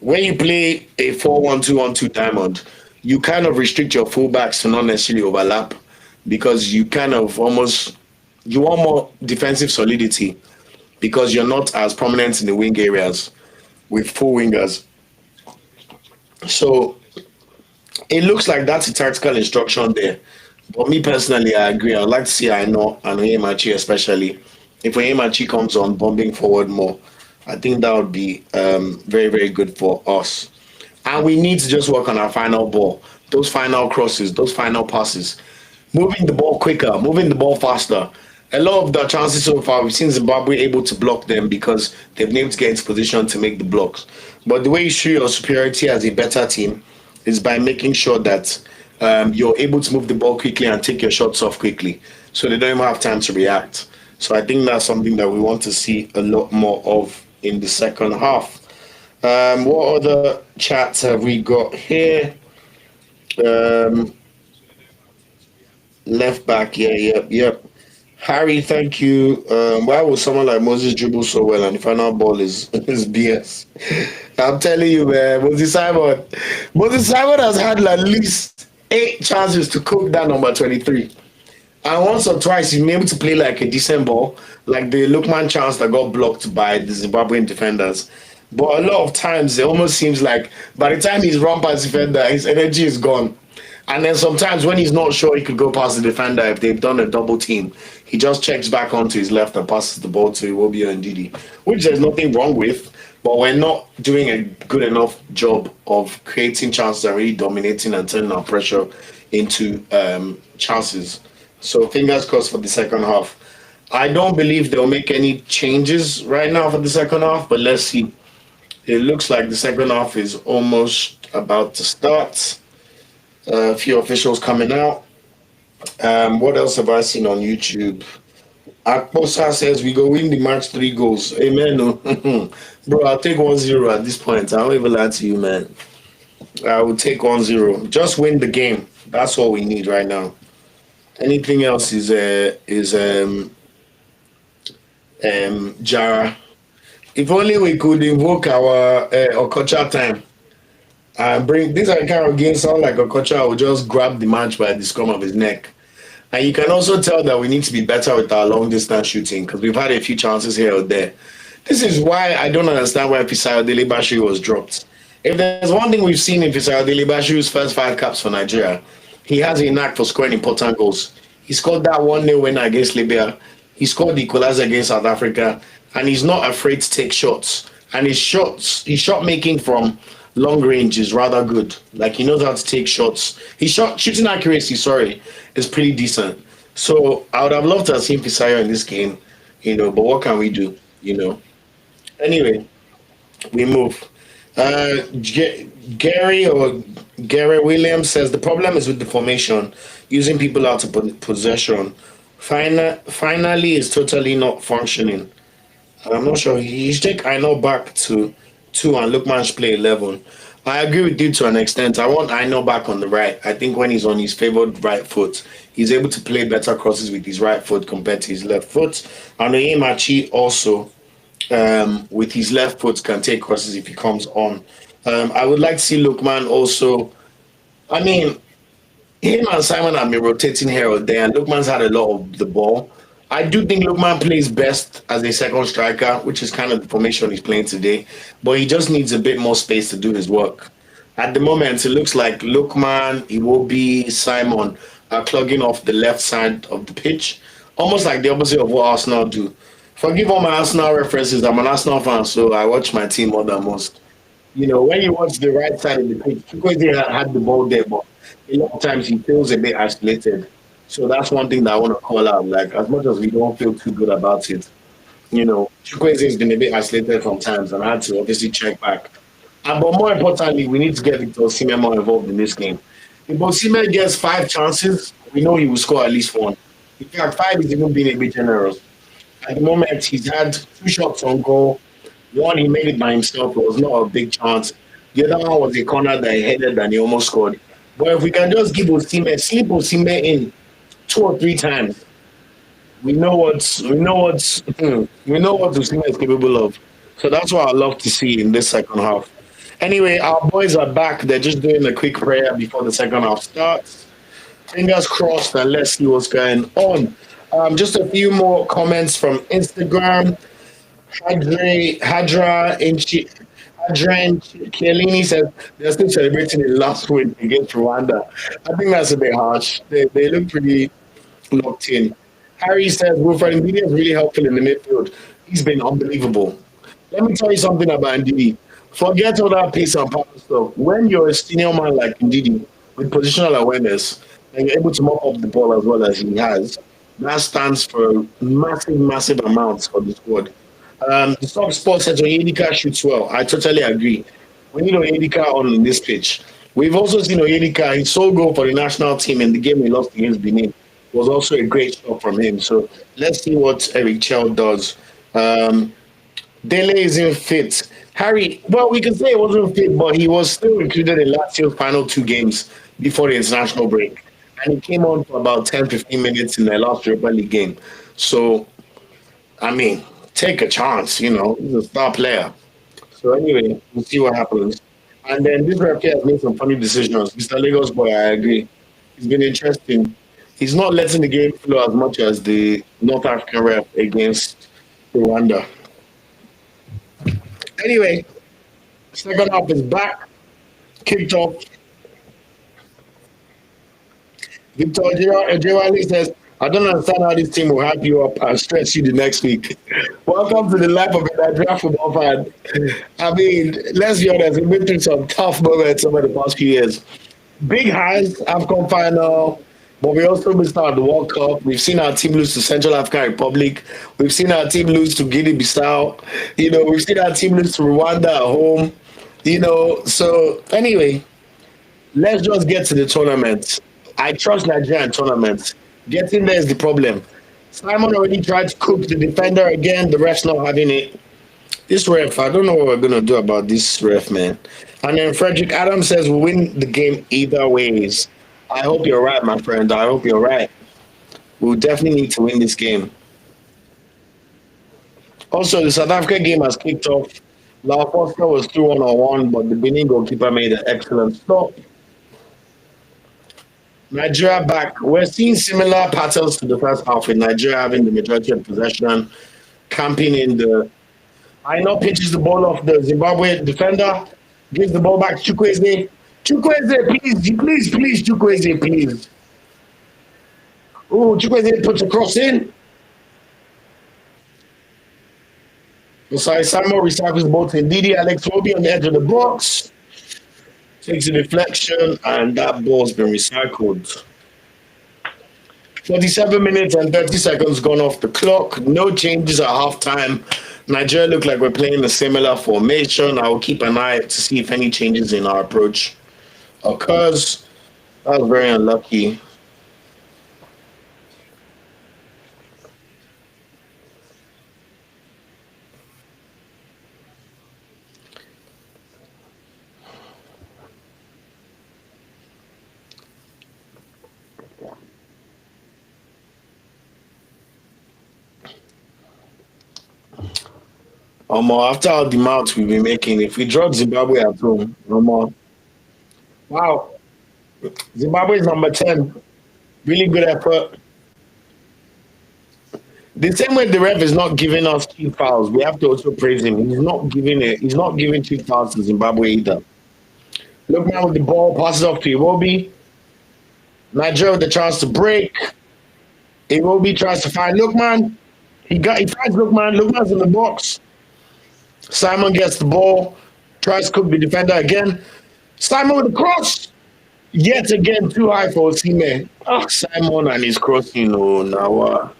when you play a 4-1-2-1-2 diamond, you kind of restrict your fullbacks to not necessarily overlap because you kind of almost you want more defensive solidity because you're not as prominent in the wing areas with full wingers. So it looks like that's a tactical instruction there. But me personally, I agree. I'd like to see Aino and Oyemachi especially. If Oyemachi comes on bombing forward more, I think that would be very, very good for us. And we need to just work on our final ball, those final crosses, those final passes, moving the ball quicker, moving the ball faster. A lot of the chances so far, we've seen Zimbabwe able to block them because they've been able to get into position to make the blocks. But the way you show your superiority as a better team is by making sure that you're able to move the ball quickly and take your shots off quickly so they don't even have time to react. So I think that's something that we want to see a lot more of in the second half. What other chats have we got here? Left back, yep. Harry, thank you. Why would someone like Moses dribble so well and the final ball is BS? I'm telling you, man, Moses Simon. Moses Simon has had at least 8 chances to cook that number 23. And once or twice, he's been able to play like a decent ball, like the Lookman chance that got blocked by the Zimbabwean defenders. But a lot of times, it almost seems like by the time he's run past the defender, his energy is gone. And then sometimes when he's not sure he could go past the defender, if they've done a double team, he just checks back onto his left and passes the ball to Iwobi and Didi, which there's nothing wrong with. But we're not doing a good enough job of creating chances and really dominating and turning our pressure into chances. So fingers crossed for the second half. I don't believe they'll make any changes right now for the second half, but let's see. It looks like the second half is almost about to start. A few officials coming out. What else have I seen on YouTube? Akposa says we go win the match 3 goals. Amen. No. Bro, I'll take 1-0 at this point. I won't even lie to you, man. I will take 1-0. Just win the game. That's all we need right now. Anything else is Jara. If only we could invoke our Okocha time. Bring these are the kind of games sound like Okocha will just grab the match by the scrum of his neck. And you can also tell that we need to be better with our long distance shooting because we've had a few chances here or there. This is why I don't understand why Fisayo Dele-Bashiru was dropped. If there's one thing we've seen in Fisayo Dele-Bashiru's first 5 caps for Nigeria, he has a knack for scoring important goals. He scored that 1-0 winner against Libya. He scored the equalizer against South Africa, and he's not afraid to take shots. And his shot making from long range is rather good. Like he knows how to take shots. His shooting accuracy, is pretty decent. So I would have loved to have seen Fisayo in this game, but what can we do? Anyway, we move. Gary Williams says the problem is with the formation, using people out of possession. Finally, it's totally not functioning. I'm not sure. He should take Aino back to 2 and Lookman should play 11. I agree with you to an extent. I want Aino back on the right. I think when he's on his favored right foot, he's able to play better crosses with his right foot compared to his left foot. And Oyemachi also, with his left foot, can take crosses if he comes on. I would like to see Lookman also. I mean, him and Simon have been rotating here or there, and Lookman's had a lot of the ball. I do think Lookman plays best as a second striker, which is kind of the formation he's playing today. But he just needs a bit more space to do his work. At the moment, it looks like Lookman, Iwobi, Simon are clogging off the left side of the pitch, almost like the opposite of what Arsenal do. Forgive all my Arsenal references. I'm an Arsenal fan, so I watch my team more than most. When you watch the right side of the pitch, Chukwueze had the ball there, but a lot of times he feels a bit isolated. So that's one thing that I want to call out. Like, as much as we don't feel too good about it, Chukwueze has been a bit isolated sometimes and I had to obviously check back. But more importantly, we need to get Victor Osimhen more involved in this game. If Osimhen gets 5 chances, we know he will score at least 1. In fact, 5 is even being a bit generous. At the moment, he's had 2 shots on goal. One, he made it by himself. It was not a big chance. The other one was a corner that he headed and he almost scored. But if we can just give slip Osimhen in 2 or 3 times, we know what Osimhen is capable of. So that's what I love to see in this second half. Anyway, our boys are back. They're just doing a quick prayer before the second half starts. Fingers crossed, and let's see what's going on. Just a few more comments from Instagram. Adrian Chiellini says they're still celebrating the last win against Rwanda. I think that's a bit harsh. They look pretty locked in. Harry says Wilfred Ndidi is really helpful in the midfield. He's been unbelievable. Let me tell you something about Ndidi. Forget all that pace and power stuff. When you're a senior man like Ndidi with positional awareness and you're able to mop up the ball as well as he has, that stands for massive amounts for the squad. The top spot says Onyedika shoots well. I totally agree. We need Onyedika on this pitch. We've also seen Onyedika, his sole goal for the national team in the game we lost against Benin was also a great shot from him. So let's see what Eric Chell does. Dele isn't fit. Harry, well, we can say he wasn't fit, but he was still included in Lazio's final 2 games before the international break. And he came on for about 10-15 minutes in their last Europa League game. So, I mean, take a chance, he's a star player. So anyway, we'll see what happens. And then this referee has made some funny decisions. Mr. Lagos boy, I agree. It's been interesting. He's not letting the game flow as much as the North African ref against Rwanda. Anyway, second half is back. Kicked off. Victor Ejewale says, I don't understand how this team will hype you up and stress you the next week. Welcome to the life of a Nigerian football fan. I mean, let's be honest, we've been through some tough moments over the past few years. Big highs, AFCON final, But we also missed out the World Cup. We've seen our team lose to Central African Republic. We've seen our team lose to Guinea-Bissau. We've seen our team lose to Rwanda at home. So anyway, let's just get to the tournament. I trust Nigerian tournaments. Getting there is the problem. Simon already tried to cook the defender again. The ref's not having it. This ref, I don't know what we're gonna do about this ref, man. And then Frederick Adams says we'll win the game either ways. I hope you're right, my friend. I hope you're right. We'll definitely need to win this game. Also, the South Africa game has kicked off. La Foster was 2 on one, but the Benin goalkeeper made an excellent stop. Nigeria back. We're seeing similar patterns to the first half, with Nigeria having the majority of possession, camping in the. I know pitches the ball off the Zimbabwe defender, gives the ball back to Chukwueze. Chukwueze, please, Chukwueze, please. Oh, Chukwueze puts a cross in. Osai Samuel recycles the ball to Ndidi. Alex Obi on the edge of the box. Takes a deflection, and that ball's been recycled. 47 minutes and 30 seconds gone off the clock. No changes at halftime. Nigeria look like we're playing a similar formation. I will keep an eye to see if any changes in our approach occurs. That was very unlucky. After all the amounts we've been making, if we drop Zimbabwe at home, wow. Zimbabwe is number 10. Really good effort. The same way the ref is not giving us two fouls, we have to also praise him. He's not giving two fouls to Zimbabwe either. Look now with the ball, passes off to Iwobi. Nigeria with the chance to break. Iwobi tries to find Lookman. He finds Lookman. Lookman's in the box. Simon gets the ball, tries to cook the defender again. Simon with the cross. Yet again, too high for Osimhen. Simon and his crossing. Oh, Nawa.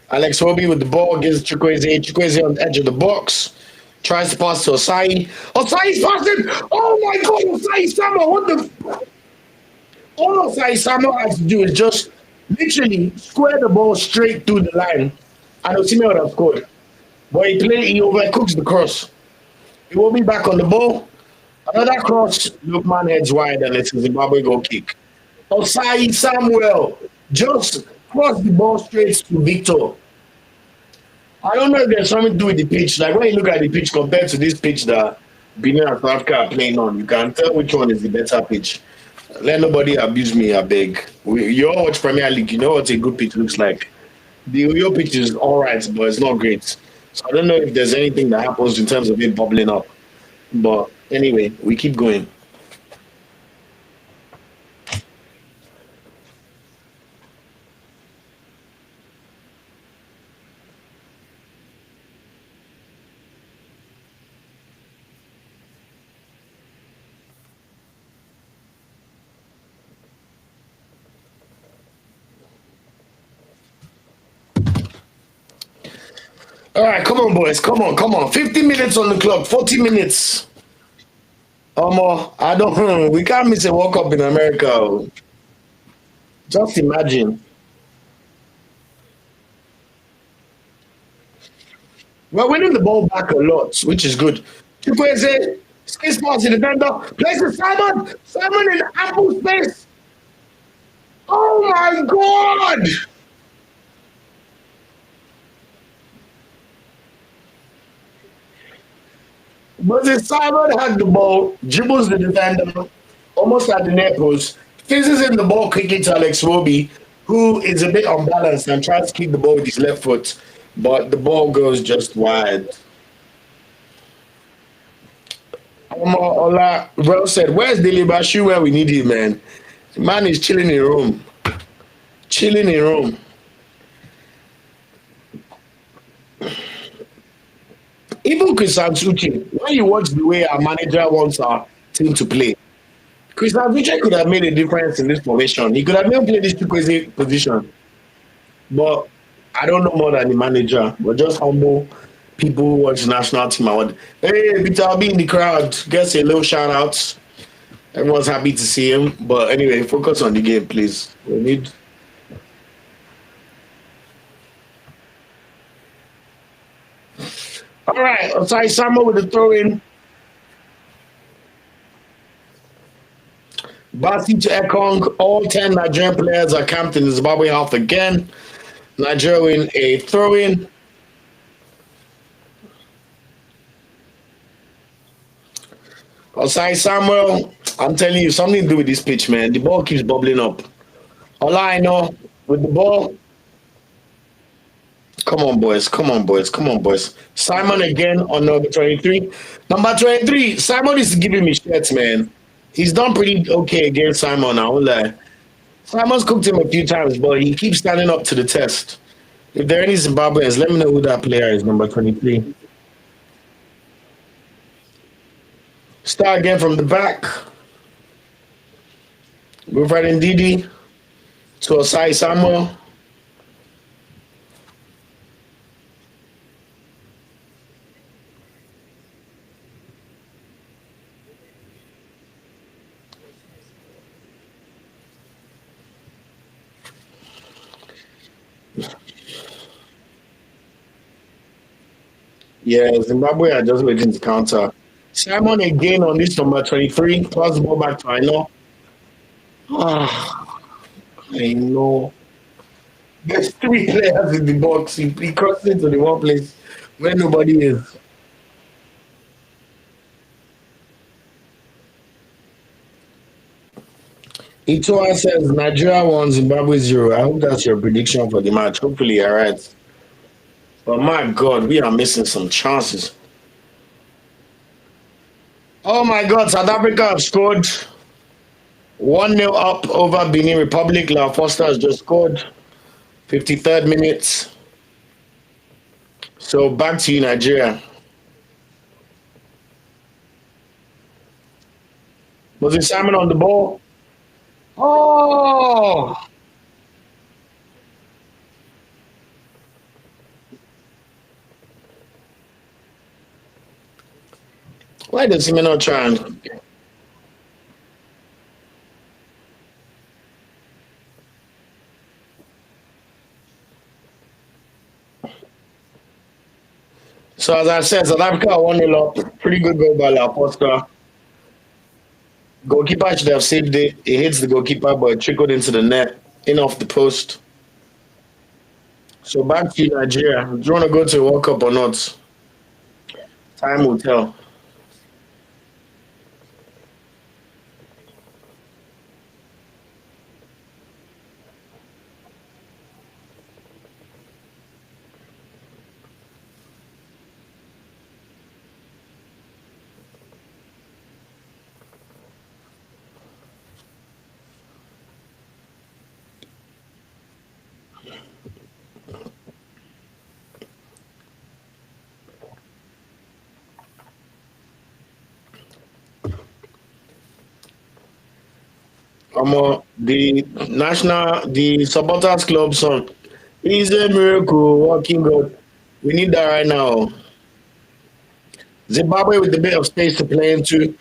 Alex Obi with the ball, gives Chukwueze. Chukwueze on the edge of the box. Tries to pass to Osai. Osai's passing! Oh my God, Osai Samuel, what the... All Osai Samuel has to do is just literally square the ball straight through the line, and Osimhen would have scored. But he overcooks the cross. He will be back on the ball. Another cross, Lookman heads wide, and it's a Zimbabwe goal kick. Osai Samuel just crossed the ball straight to Victor. I don't know if there's something to do with the pitch. Like when you look at the pitch compared to this pitch that Benin and South Africa are playing on, you can tell which one is the better pitch. Let nobody abuse me, I beg. You all watch Premier League, you know what a good pitch looks like. Your pitch is all right, but it's not great. So I don't know if there's anything that happens in terms of it bubbling up. But anyway, we keep going. All right, come on, boys. Come on. 50 minutes on the clock, 40 minutes. I don't we can't miss a World Cup in America. Oh. Just imagine. We're winning the ball back a lot, which is good. Chukwueze, space pass in the defender, places Simon. Simon in ample space. Oh my God! Moses Simon had the ball, dribbles the defender, almost at the net post, fizzes in the ball quickly to Alex Roby, who is a bit unbalanced and tries to keep the ball with his left foot, but the ball goes just wide. Ola well said, where's Delibashu where we need him, man? The man is chilling in Rome. Chilling in Rome. Even Chris Sansucci, when you watch the way our manager wants our team to play. Chris Victor could have made a difference in this formation. He could have even played this Chukwueze position. But I don't know more than the manager. But just humble people who watch the national team. I want, hey, Peter, I'll be in the crowd. Gets a little shout out. Everyone's happy to see him. But anyway, focus on the game, please. We need. All right, Osai Samo with the throw in. Basi to Ekong. All 10 Nigerian players are camped in the Zimbabwe half again. Nigeria win a throw in. Osai Samuel, I'm telling you, something to do with this pitch, man. The ball keeps bubbling up. All I know with the ball. Come on, boys. Come on, boys. Come on, boys. Simon again on number 23. Number 23, Simon is giving me shit, man. He's done pretty okay against Simon, I won't lie. Simon's cooked him a few times, but he keeps standing up to the test. If there are any Zimbabweans, let me know who that player is, number 23. Start again from the back. Move right in Didi to Osai Samuel. Yeah, Zimbabwe are just waiting to counter. Simon again on this number 23. Pass the ball back to I know. Ah, I know. There's three players in the box. He crossed into the one place where nobody is. Itoa says Nigeria won Zimbabwe 0. I hope that's your prediction for the match. Hopefully, you're right. But my God, we are missing some chances. Oh my God, South Africa have scored 1-0 up over Benin Republic. La Foster has just scored. 53rd minute. So back to you, Nigeria. Was it Simon on the ball? Oh! Why does he not try and... So as I said, South Africa 1-0 up. Pretty good goal by La Foster. Goalkeeper should have saved it. It hits the goalkeeper, but it trickled into the net, in off the post. So back to you, Nigeria. Do you want to go to the World Cup or not? Time will tell. The supporters club song is a miracle, walking God. We need that right now. Zimbabwe with a bit of space to play into.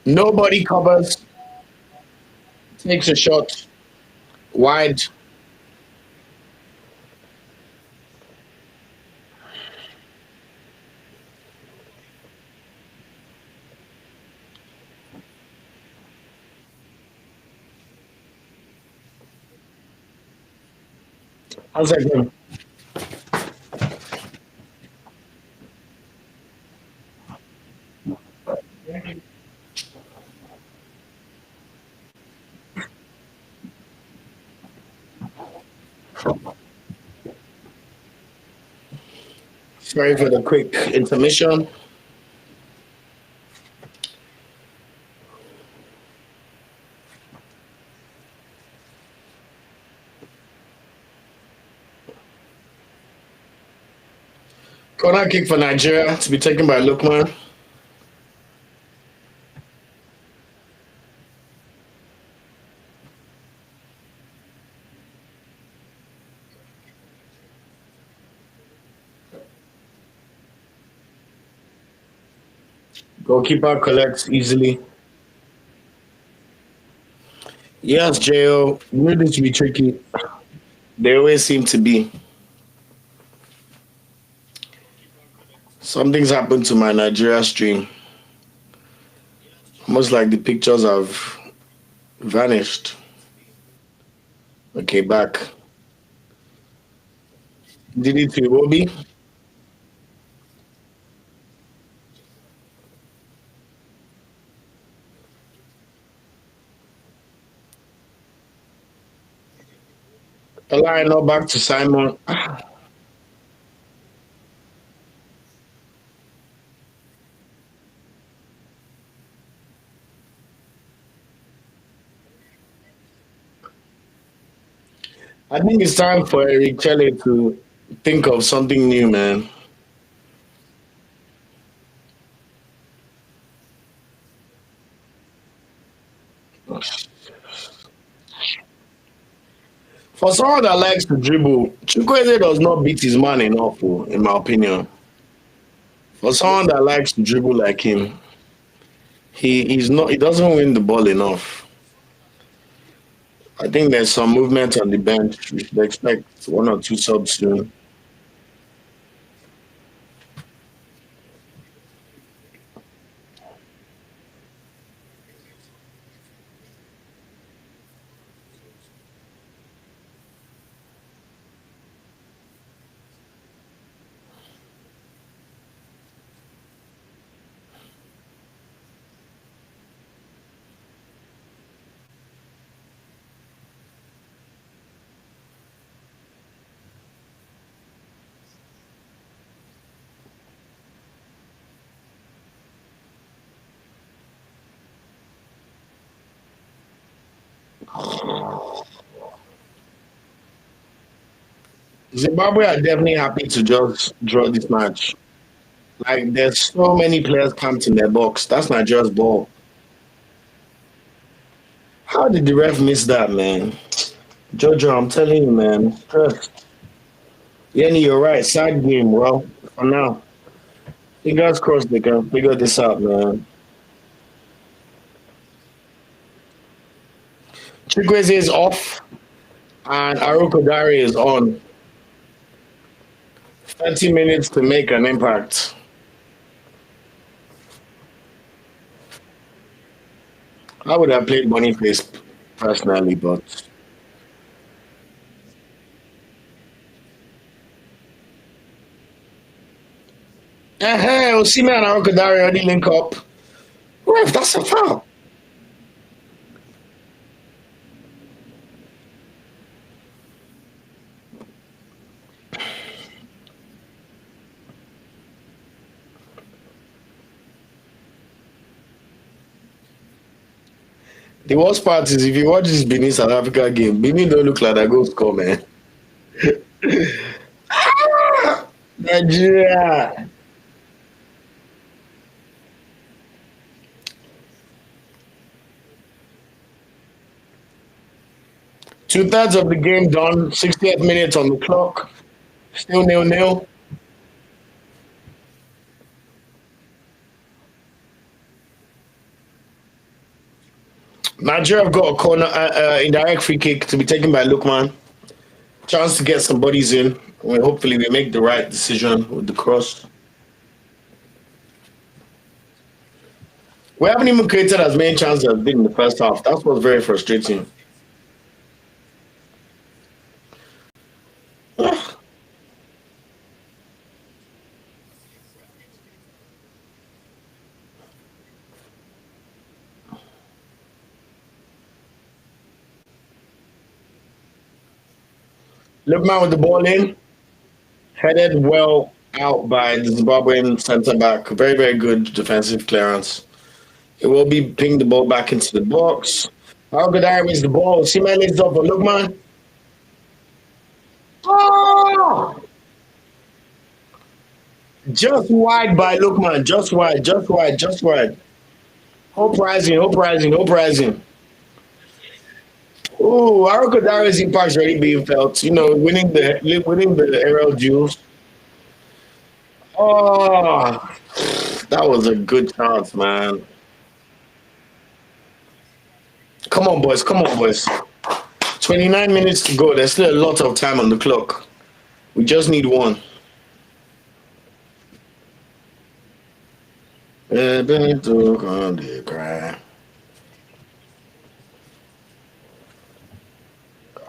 Nobody covers, takes a shot wide. How's that going? Sorry for the quick intermission. Corner kick for Nigeria to be taken by Lukman. Goalkeeper collects easily. Yes, Jo. Knew this to be tricky. They always seem to be. Something's happened to my Nigeria stream. Almost like the pictures have vanished. Okay, back. Did it to Bobby? Line not back to Simon. I think it's time for Eric Chelle to think of something new, man. For someone that likes to dribble, Chukwueze does not beat his man enough, oh, in my opinion. For someone that likes to dribble like him, he's not. He doesn't win the ball enough. I think there's some movement on the bench. We should expect one or two subs soon. Zimbabwe are definitely happy to just draw this match. Like there's so many players camped in their box. That's not just ball. How did the ref miss that, man? Jojo, I'm telling you, man. Stress. Yenny, you're right. Side game, well, for now. Fingers crossed they can figure this out, man. Chukwueze is off and Aroko Dari is on. 30 minutes to make an impact. I would have played Boniface personally, but Osimhen and Aroko Dari already link up. Ref, that's a foul. The worst part is if you watch this Benin South Africa game, Benin don't look like a goal score, man. Nigeria. Two-thirds of the game done, 60th minute on the clock. Still nil-nil. Nigeria have got a corner, indirect free kick to be taken by Lookman. Chance to get some bodies in. Well, hopefully we make the right decision with the cross. We haven't even created as many chances as we did in the first half. That was very frustrating. Lookman with the ball in, headed well out by the Zimbabwean centre back. Very, very good defensive clearance. It will be ping the ball back into the box. How good I wins the ball. Seaman leads up for Lookman. Oh! Just wide by Lookman. Just wide, just wide, just wide. Hope rising, hope rising, hope rising. Oh, Arokodari's impact already being felt. You know, winning the aerial duels. Oh, That was a good chance, man. Come on, boys. Come on, boys. 29 minutes to go. There's still a lot of time on the clock. We just need one.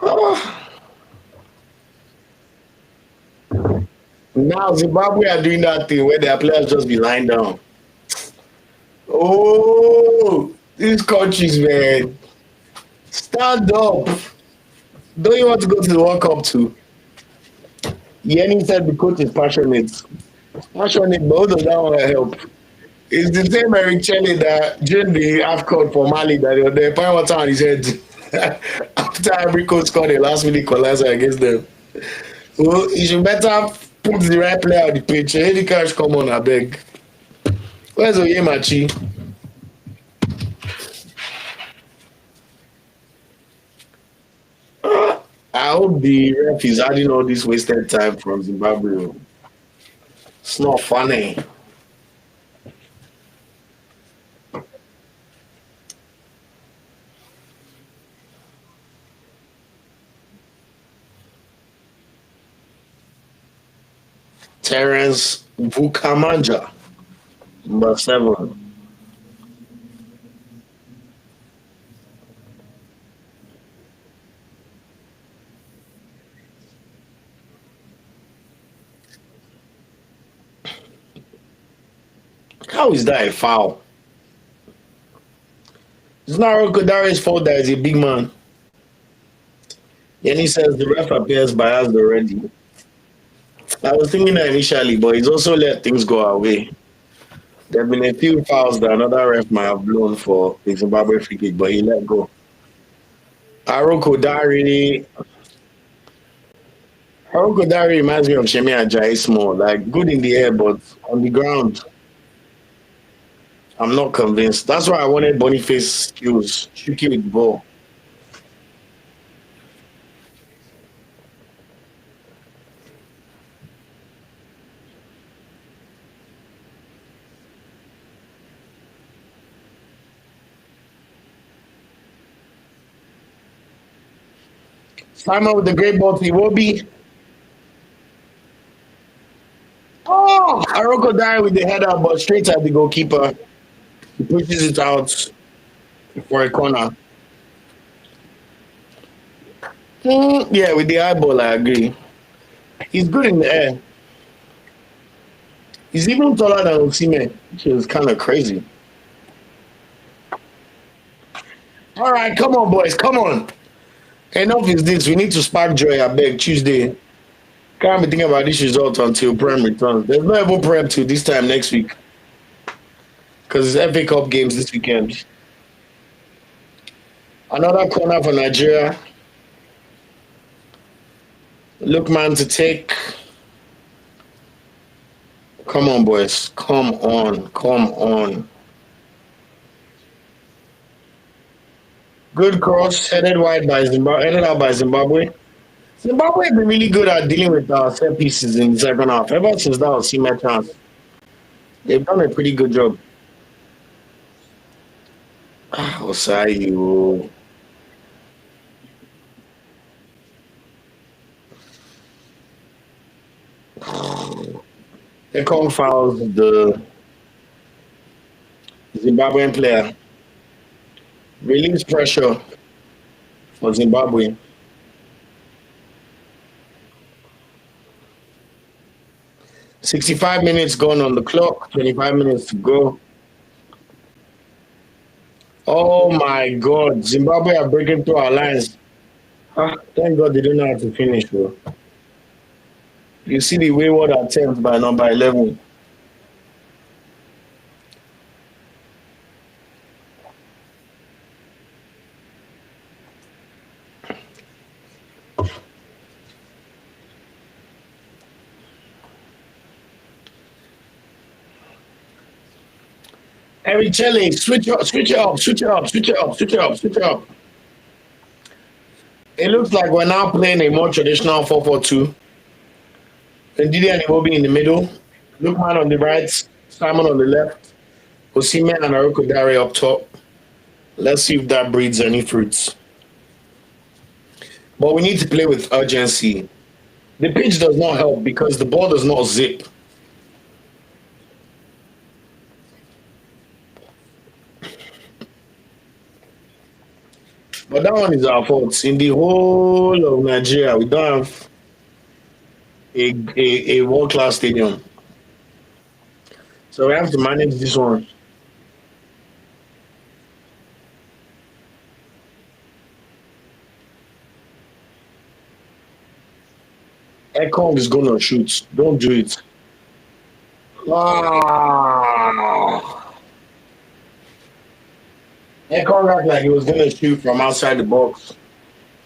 Oh. Now Zimbabwe are doing that thing where their players just be lying down. Oh, these countries, man. Stand up. Don't you want to go to the World Cup too? Yenny said the coach is passionate. Passionate, but who does that want to help? It's the same Eric Chelle that during the AFCON for Mali that they point water on his head after every coach scored a last minute equalizer against them. Well, you should better put the right player on the pitch. Any cash come on, I beg. Where's Oyemachi? I hope the ref is adding all this wasted time from Zimbabwe. It's not funny. Terence Vukamanja, number 7. How is that a foul? It's not Rokodari's fault that he's a big man. And he says the ref appears biased already. I was thinking that initially, but he's also let things go away. There have been a few fouls that another ref might have blown for the Zimbabwe free kick, but he let go. Arokodari reminds me of Shemi Ajayi small, like good in the air, but on the ground, I'm not convinced. That's why I wanted Boniface skills, tricky with the ball. Simon with the great ball to Iwobi. Oh, Arokodari with the header, but straight at the goalkeeper. He pushes it out for a corner. Yeah, with the eyeball, I agree. He's good in the air. He's even taller than Osimhen, which is kind of crazy. All right, come on, boys, come on. Enough is this. We need to spark joy, I beg, Tuesday. Can't be thinking about this result until Prem returns. There's no ever Prem till this time next week. Because it's FA Cup games this weekend. Another corner for Nigeria. Lookman to take. Come on, boys. Come on. Come on. Good cross, headed wide by Zimbabwe, headed out by Zimbabwe. Zimbabwe have been really good at dealing with set pieces in the second half. Ever since that was my chance, they've done a pretty good job. Osayi. Ekong fouls the Zimbabwean player. Release pressure for Zimbabwe. $65 minutes gone on the clock, 25 minutes to go. Oh my God, Zimbabwe are breaking through our lines. Thank God they don't know how to finish, bro. You see the wayward attempt by number 11. Eric Chelle, switch up, switch it up, switch it up, switch it up, switch it up, switch it up. It looks like we're now playing a more traditional 4-4-2. And Didi and Iwobi in the middle. Lookman on the right Simon on the left, Osime and Aroko Dare up top. Let's see if that breeds any fruits. But we need to play with urgency. The pitch does not help because the ball does not zip. But that one is our fault. In the whole of Nigeria, we don't have a world class stadium. So we have to manage this one. Ekong is gonna shoot. Don't do it. Ah. Ekong act like he was gonna shoot from outside the box.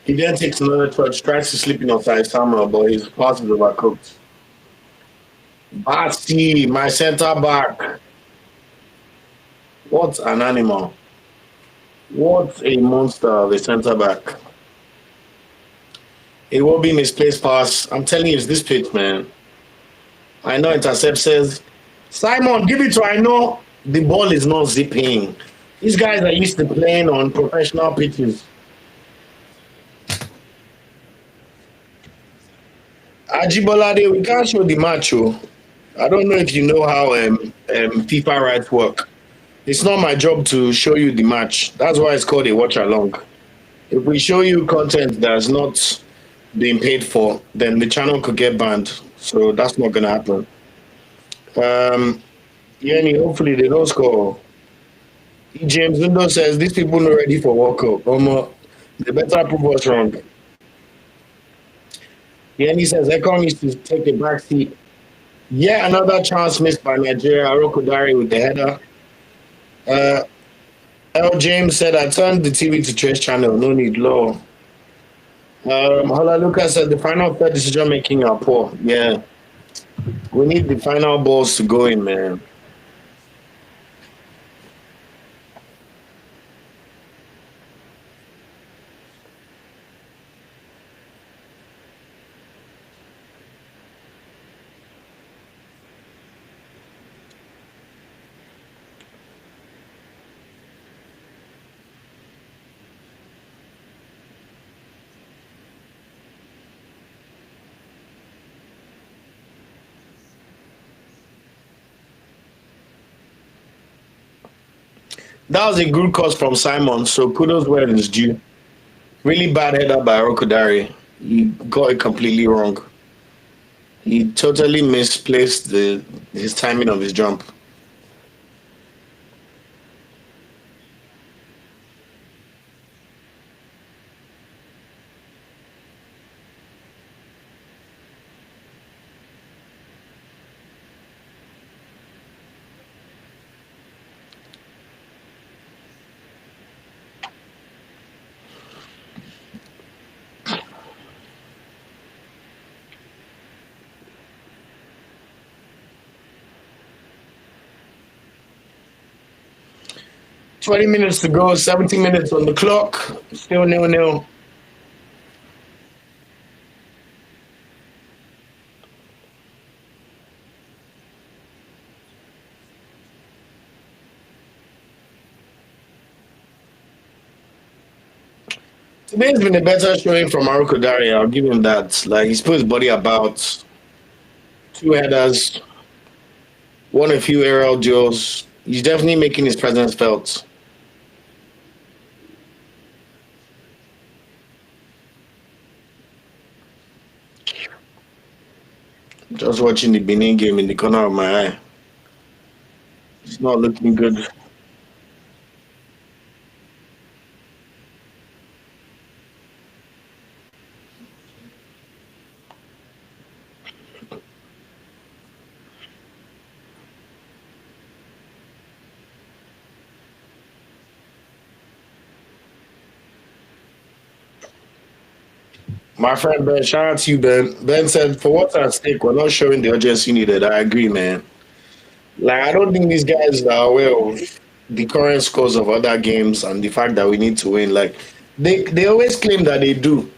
He then takes another touch, tries to slip in offside somehow, but his pass is overcooked. Basti, my center back. What an animal. What a monster of a center back. It will be misplaced pass. I'm telling you, it's this pitch, man. I know intercept says, Simon, give it to I know the ball is not zipping. These guys are used to playing on professional pitches. Ajibolade, we can't show the match. Oh. I don't know if you know how FIFA rights work. It's not my job to show you the match. That's why it's called a watch along. If we show you content that's not being paid for, then the channel could get banned. So that's not gonna happen. Yenny, hopefully they don't score. James Window says these people not ready for World Cup. They better prove us wrong. Yenny says Ekong needs to take a back seat. Yeah, another chance missed by Nigeria. Arokodare with the header. L. James said, I turned the TV to Trace Channel. No need law. Hola Lucas said the final third decision making are poor. Yeah. We need the final balls to go in, man. That was a good cause from Simon, so kudos where it is due. Really bad header by Rokodari. He got it completely wrong. He totally misplaced his timing of his jump. Twenty minutes to go, 70 minutes on the clock. Still 0-0. Today's been a better showing from Maroko Daria. I'll give him that. Like he's put his body about, two headers, won a few aerial duels. He's definitely making his presence felt. Just watching the Benin game in the corner of my eye. It's not looking good. My friend Ben, shout out to you, Ben. Ben said, for what's at stake, we're not showing the urgency needed. I agree, man. Like, I don't think these guys are aware of the current scores of other games and the fact that we need to win. Like, they always claim that they do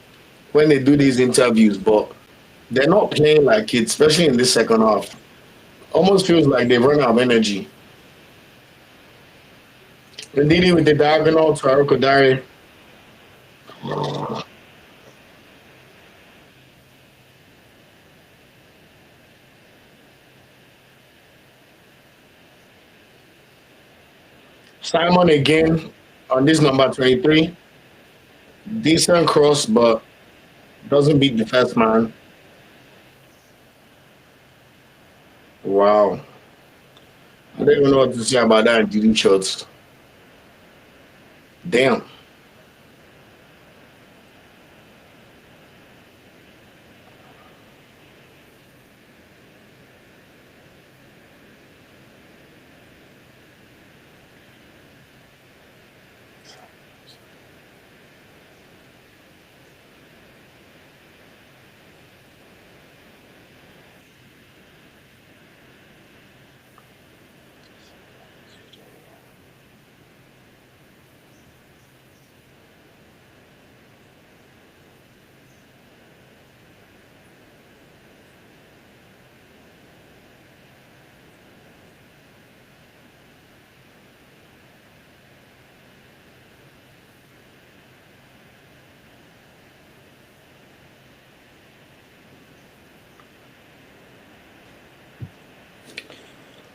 when they do these interviews, but they're not playing like it, especially in this second half. Almost feels like they've run out of energy. Ndidi with the diagonal to Arokodare. Simon again on this number 23. Decent cross, but doesn't beat the first man. Wow. I don't even know what to say about that Ndidi shots. Damn.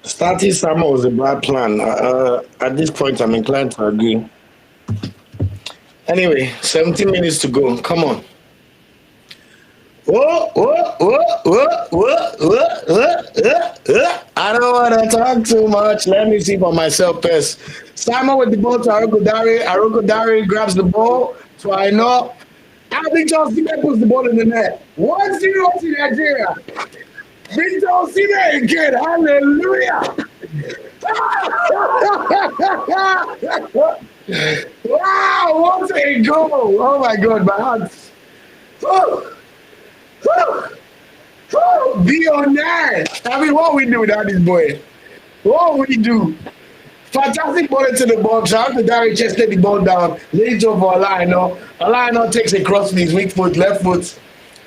Starting Sama was a bad plan. At this point, I'm inclined to agree. Anyway, 17 minutes to go. Come on. Whoa, whoa, whoa, whoa, whoa, whoa, whoa, whoa, whoa. I don't want to talk too much. Let me see for myself first. Simon with the ball to Arokodare. Arokodare grabs the ball to Aino. Victor Osimhen puts the ball in the net. 1-0 to Nigeria. Victor Osimhen again. Hallelujah. Wow, what a goal. Oh my God, my heart. Oh. Be on that. I mean, what we do without this boy? What we do? Fantastic ball into the box. After that, just let the ball down. Lay it over Alaino. Alaino takes a cross with his weak foot, left foot.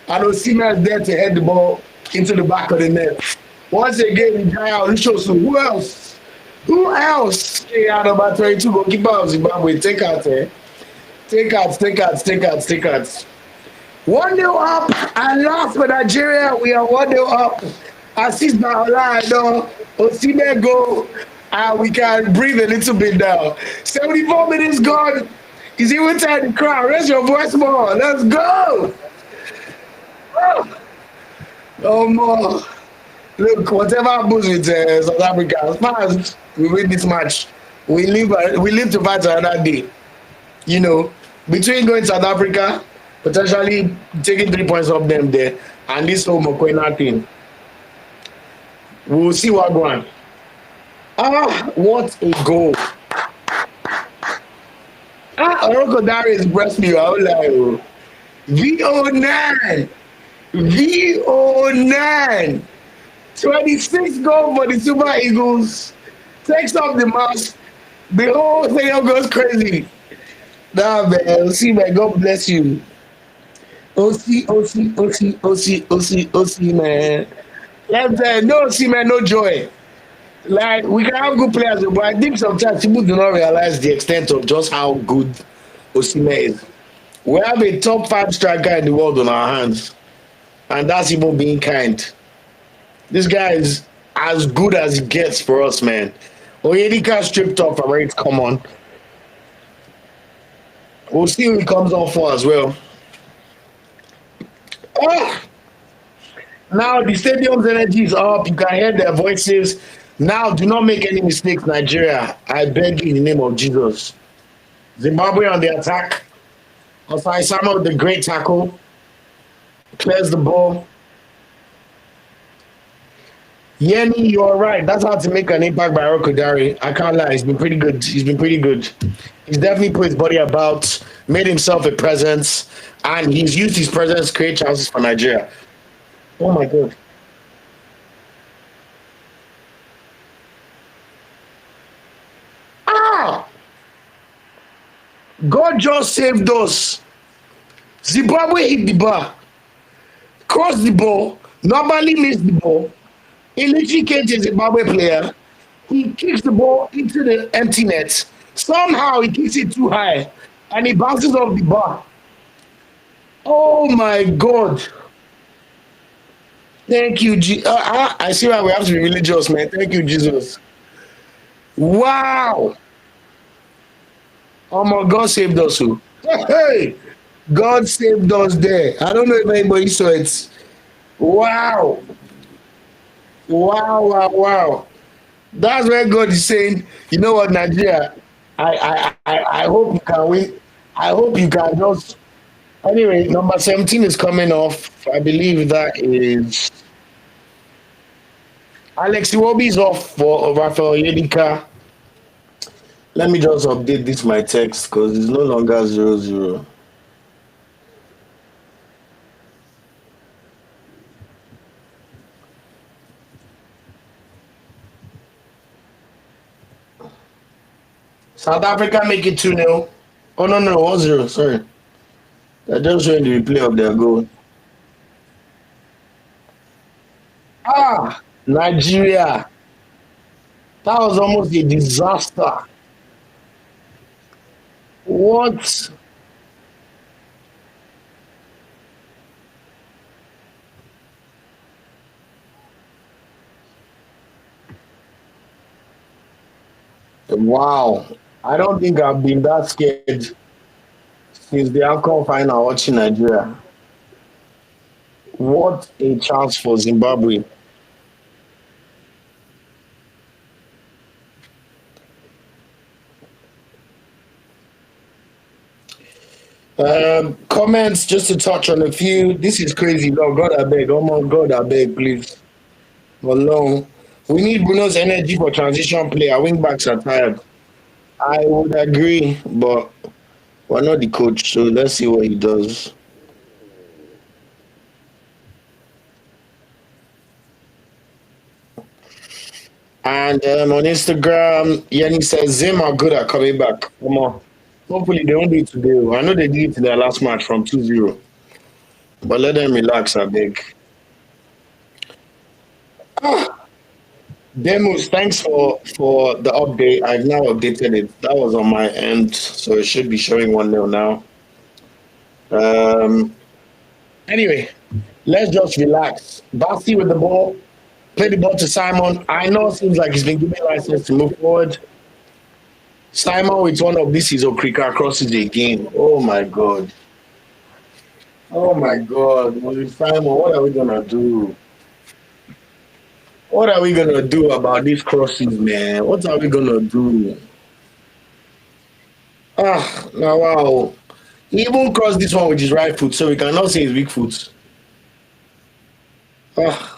And Osimhen is there to head the ball into the back of the net. Once again, who else? Who else? Yeah, number 22 goalkeeper of Zimbabwe. Take out, eh? Take out. 1-0 up, and last for Nigeria, we are 1-0 up. Assist by Olaino, Osimhen go, and we can breathe a little bit now. 74 minutes gone. Is even time to cry. Raise your voice more. Let's go. Oh more. Look, whatever happens with South Africa, as far as we win this match, we live to fight another day. You know, between going to South Africa, potentially taking 3 points off them there, and this whole Mokoena thing. We'll see what going. What a goal. Orokodare is breast me. I was like, VO9. VO9. 26 goal for the Super Eagles. Takes off the mask. The whole thing goes crazy. Nah, man. See, man. God bless you. OC, man. No OC, man, no joy. Like, we can have good players, but I think sometimes people do not realize the extent of just how good Osimhen is. We have a top 5 striker in the world on our hands, and that's even being kind. This guy is as good as he gets for us, man. Oyedika stripped off from it. Come on. We'll see who he comes on for as well. Oh! Now the stadium's energy is up. You can hear their voices. Now, do not make any mistakes, Nigeria. I beg you in the name of Jesus. Zimbabwe on the attack. Osai Sama with the great tackle. Clears the ball. Yeni, you're right. That's how to make an impact by Rokodari. I can't lie. He's been pretty good. He's definitely put his body about, made himself a presence, and he's used his presence to create chances for Nigeria. Oh my God. God just saved us. Zimbabwe hit the bar, crossed the ball, normally missed the ball. He literally came to a Zimbabwe player. He kicks the ball into the empty net. Somehow he kicks it too high and he bounces off the bar. Oh my God. Thank you, I see why we have to be religious, man. Thank you, Jesus. Wow. Oh my God saved us. Who? Hey, God saved us there. I don't know if anybody saw it. Wow. Wow, wow, wow. That's where God is saying, you know what, Nigeria, I hope you can win. I hope you can just. Anyway, number 17 is coming off. I believe that is Alex Iwobi is off for Rafael Yedika. Let me just update this my text because it's no longer 0-0. South Africa make it 2-0. Oh no, no, 1-0. Sorry. They're just showing the replay of their goal. Ah, Nigeria. That was almost a disaster. What? Wow. I don't think I've been that scared since the AFCON final watching Nigeria. What a chance for Zimbabwe. Comments just to touch on a few. This is crazy. No, God, I beg. Oh my God, I beg, please. Alone. We need Bruno's energy for transition play. Our wing backs are tired. I would agree, but we're not the coach, so let's see what he does. And on Instagram, Yanni says Zim are good at coming back. Come on. Hopefully they won't do it today. I know they did it in their last match from 2-0. But let them relax, I beg. Ah, Demos, thanks for the update. I've now updated it. That was on my end, so it should be showing 1-0 now. Um, anyway, let's just relax. Basti with the ball. Play the ball to Simon. I know it seems like he's been given license to move forward. Simon with one of these is Okrika crosses again. Oh my God. Oh my God. Simon, what are we gonna do? What are we gonna do about these crosses, man? What are we gonna do? Ah, now wow. He even crossed this one with his right foot, so we cannot say his weak foot. Ah.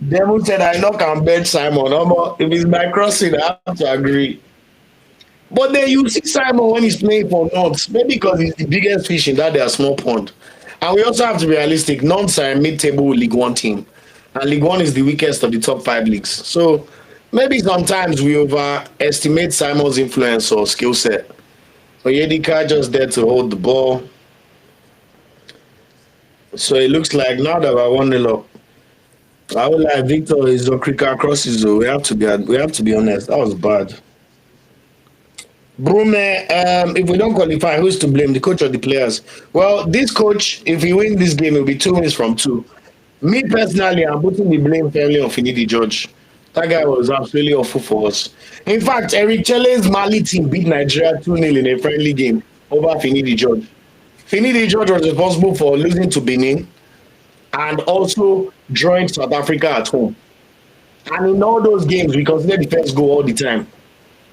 Devil said I knock and bench Simon. If it's my crossing, I have to agree. But then you see Simon when he's playing for North, maybe because he's the biggest fish in that their small pond. And we also have to be realistic. North are a mid-table League One team, and League One is the weakest of the top 5 leagues. So maybe sometimes we overestimate Simon's influence or skill set. Oyedika just there to hold the ball. So it looks like now that we're 1-0 up. I would like Victor is Okrika crosses though. We have to be honest. That was bad. Brume, if we don't qualify, who's to blame? The coach or the players? Well, this coach, if he win this game, it'll be 2 wins from 2. Me personally, I'm putting the blame fairly on Finidi George. That guy was absolutely awful for us. In fact, Eric Chele's Mali team beat Nigeria 2-0 in a friendly game over Finidi George. Finidi George was responsible for losing to Benin and also drawing South Africa at home. And in all those games, we consider the first goal all the time.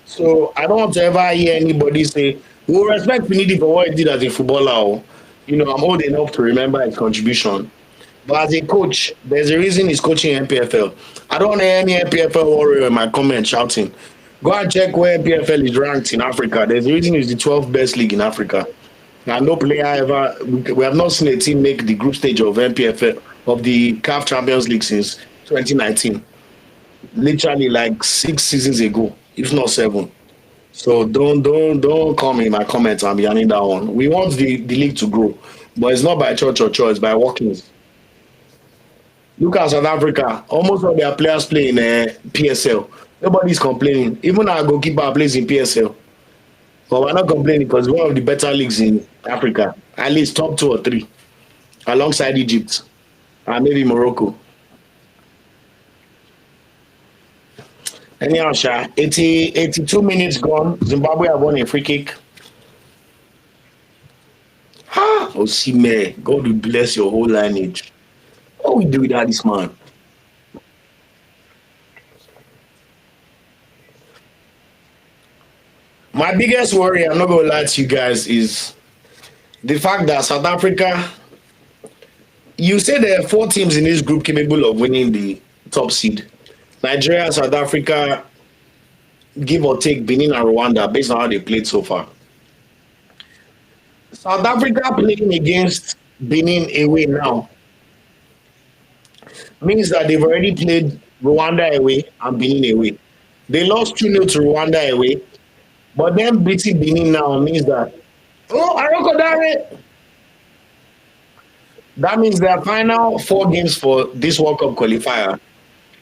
So I don't want to ever hear anybody say, we will respect Finidi for what he did as a footballer. Or, I'm old enough to remember his contribution. But as a coach, there's a reason he's coaching NPFL. I don't want any NPFL warrior in my comment shouting. Go and check where NPFL is ranked in Africa. There's a reason it's the 12th best league in Africa. And no player ever, we have not seen a team make the group stage of NPFL, of the CAF Champions League since 2019. Literally like 6 seasons ago, if not 7. So don't call me in my comments. I'm behind that one. We want the league to grow, but it's not by church or choice, by workings. Look at South Africa. Almost all their players play in PSL. Nobody's complaining. Even our goalkeeper plays in PSL. But we're not complaining because one of the better leagues in Africa, at least top two or three, alongside Egypt and maybe Morocco. Anyhow, Sha, 82 minutes gone. Zimbabwe have won a free kick. Ha! Osime, God will bless your whole lineage. What we do without this man? My biggest worry, I'm not going to lie to you guys, is the fact that South Africa, you say there are four teams in this group capable of winning the top seed. Nigeria, South Africa, give or take Benin and Rwanda based on how they played so far. South Africa playing against Benin away now means that they've already played Rwanda away and Benin away. They lost 2-0 to Rwanda away, but them beating Benin now means that, oh, Aroko Dare! That means their final four games for this World Cup qualifier,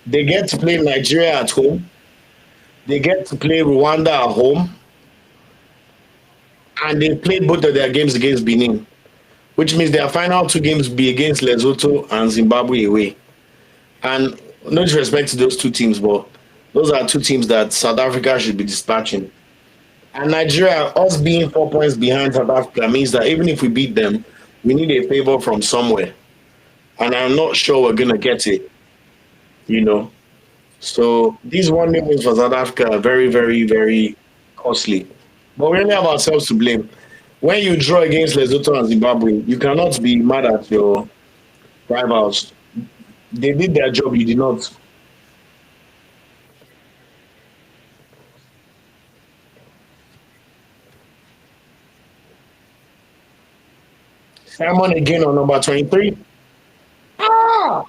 they get to play Nigeria at home, they get to play Rwanda at home, and they played both of their games against Benin, which means their final two games be against Lesotho and Zimbabwe away. And no disrespect to those two teams, but those are two teams that South Africa should be dispatching. And Nigeria, us being 4 points behind South Africa, means that even if we beat them, we need a favor from somewhere. And I'm not sure we're going to get it, you know. So these 1 wins for South Africa are very, very, very costly. But we only have ourselves to blame. When you draw against Lesotho and Zimbabwe, you cannot be mad at your rivals. They did their job, you did not. Simon again on number 23. Ah!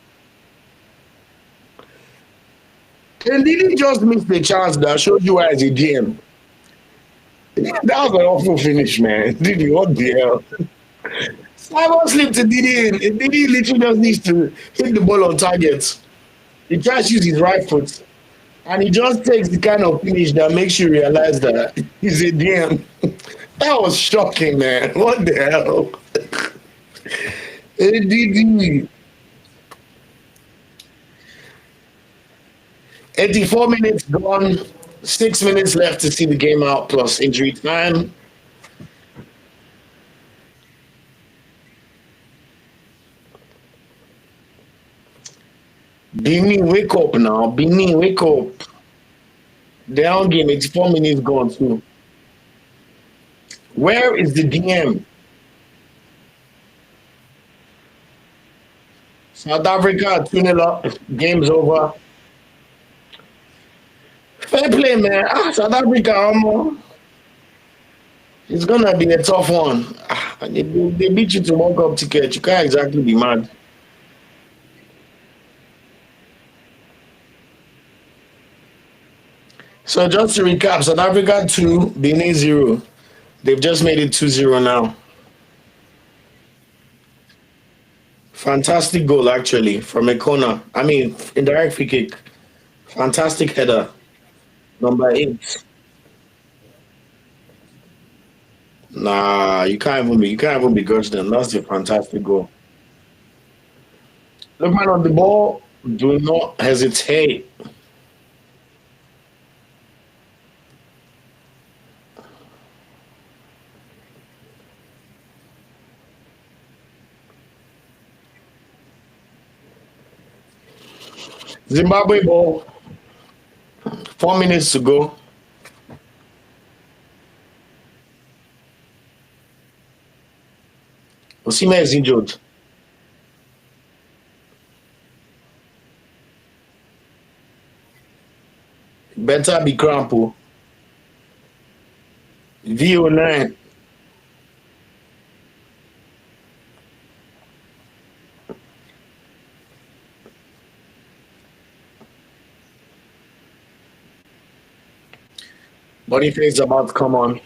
And did he just miss the chance that showed you as a DM? That was an awful finish, man. Didi, what the hell? Simon slipped to Didi and Didi literally just needs to hit the ball on target. He tries to use his right foot and he just takes the kind of finish that makes you realize that he's a DM. That was shocking, man. What the hell? Didi. 84 minutes gone, 6 minutes left to see the game out plus injury time. Benin, wake up now. Benin, wake up. Their own game, 84 minutes gone too. Where is the DM? South Africa 2-0 up. Game's over. Fair play, man. South Africa, it's gonna be a tough one. They beat you to World Cup ticket. You can't exactly be mad. So just to recap, South Africa 2, Benin 0. They've just made it 2-0 now. Fantastic goal, actually, from a corner. I mean, indirect free kick. Fantastic header. Number 8. Nah, you can't even be them. That's a fantastic goal. Look man on the ball. Do not hesitate. Zimbabwe ball. 4 minutes to go. Osima is injured. Better be crampo. VO9. Boniface is about to come on.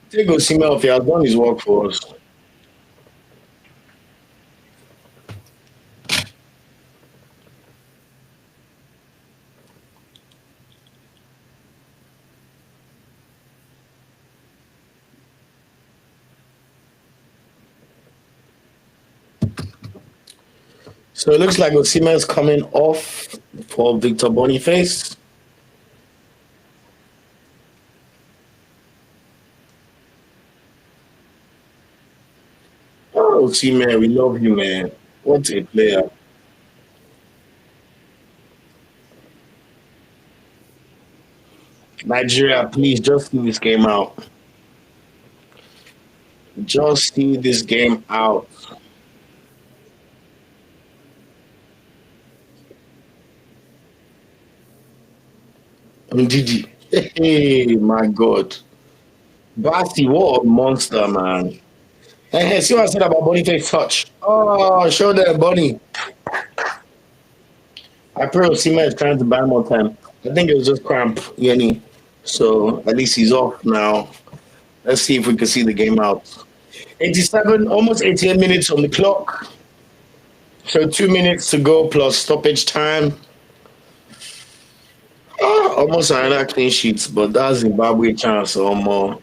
Take Osimhen off. He has done his work for us. So it looks like Osimhen is coming off for Victor Boniface. Oh, Osimhen, we love you, man. What a player. Nigeria, please just see this game out. Just see this game out. Gigi. Hey, my God. Basti, what a monster, man. Hey, see what I said about Boniface touch? Oh, show that Bonnie. I pray Osimhen is trying to buy more time. I think it was just cramp, Yenny. So at least he's off now. Let's see if we can see the game out. 87, almost 88 minutes on the clock. So 2 minutes to go plus stoppage time. Almost another clean sheet, but that's Zimbabwe chance or more.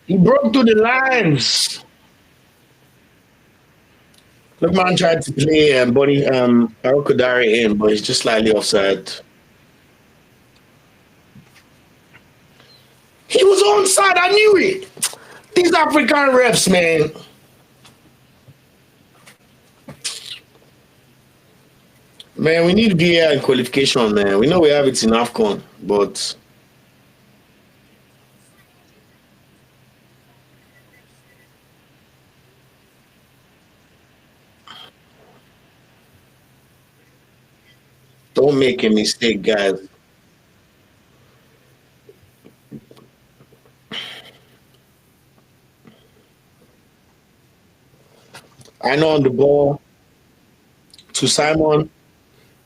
He broke through the lines. Lookman tried to play Bonnie Arokodare in, but he's just slightly offside. He was onside. I knew it. These African refs, man. Man, we need VAR in qualification, man. We know we have it in AFCON, but don't make a mistake, guys. I know on the ball to Simon.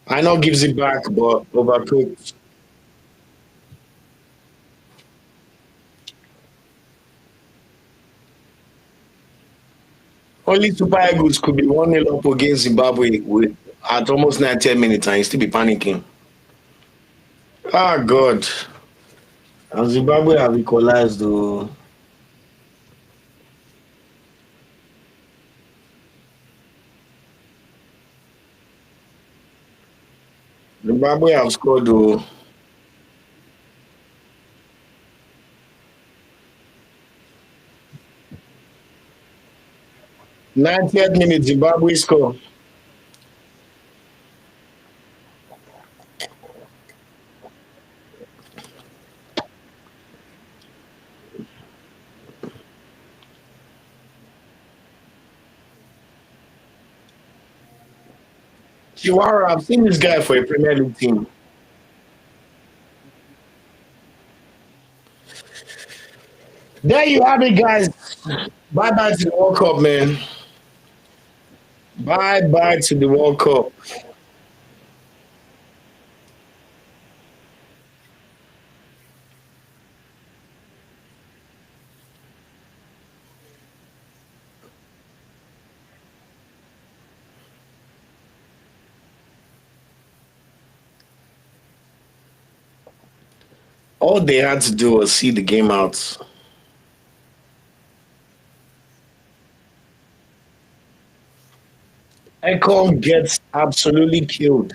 I know gives it back, but overcooked. Only Super Eagles could be 1-0 up against Zimbabwe with at almost 90 minutes and you still be panicking. Ah, God. And Zimbabwe have equalized, though. Zimbabwe have scored, though. 90th minute, Zimbabwe score. Chihuahua, I've seen this guy for a Premier League team. There you have it, guys. Bye bye to the World Cup, man. Bye bye to the World Cup. All they had to do was see the game out. Econ gets absolutely killed.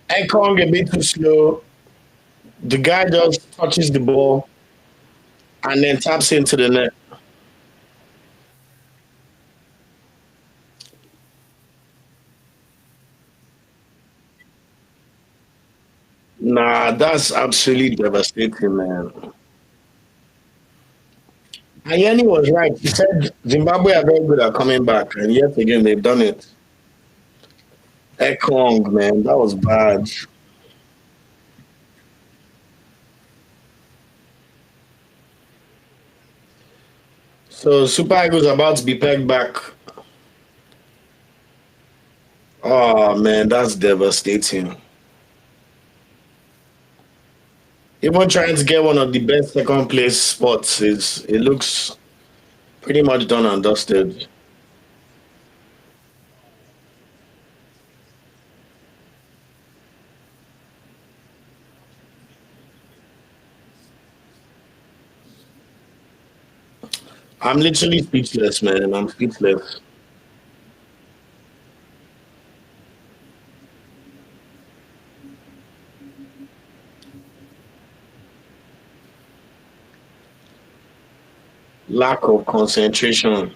Econ a bit too slow. The guy just touches the ball. and then taps into the net. Nah, that's absolutely devastating, man. And Yanni was right. He said Zimbabwe are very good at coming back, and yet again they've done it. Ekong, man, that was bad. So Super Eagles about to be pegged back. Oh man, that's devastating. Even trying to get one of the best second place spots is it looks pretty much done and dusted. I'm literally speechless, man. I'm speechless. Lack of concentration.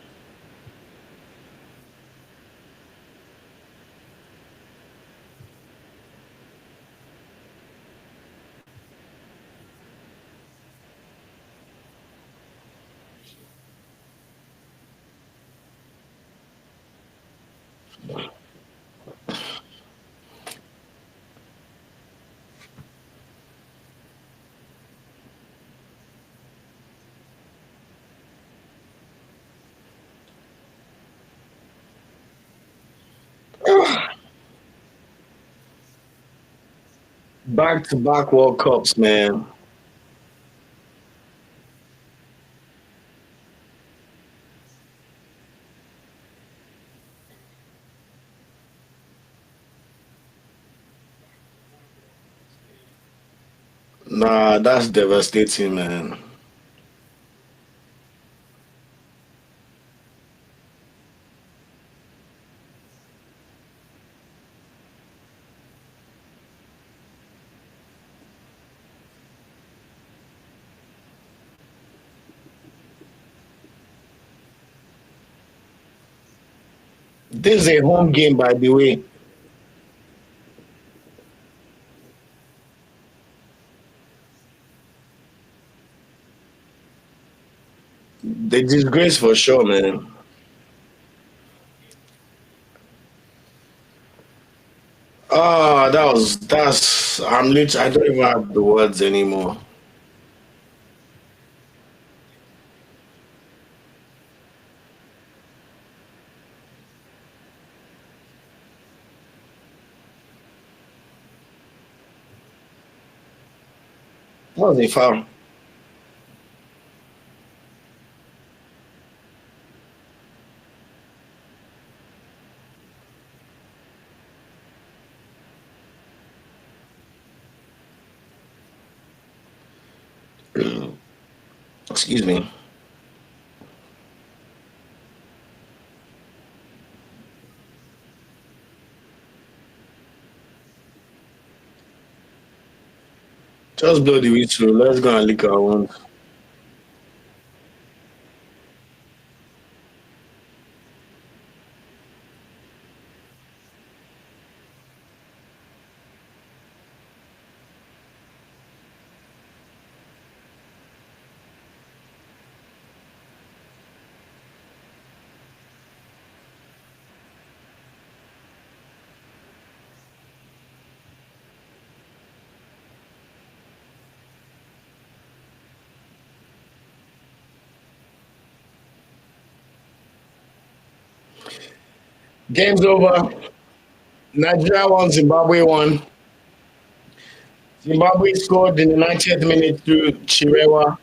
Back to back World Cups, man. Nah, that's devastating, man. This is a home game, by the way. The disgrace for sure, man. Oh, that's I'm literally I don't even have the words anymore. That was a foul. Excuse me. Just blow the whistle. Let's go and lick our wounds. Game's over. Nigeria won, Zimbabwe won. Zimbabwe scored in the 90th minute through Chirewa.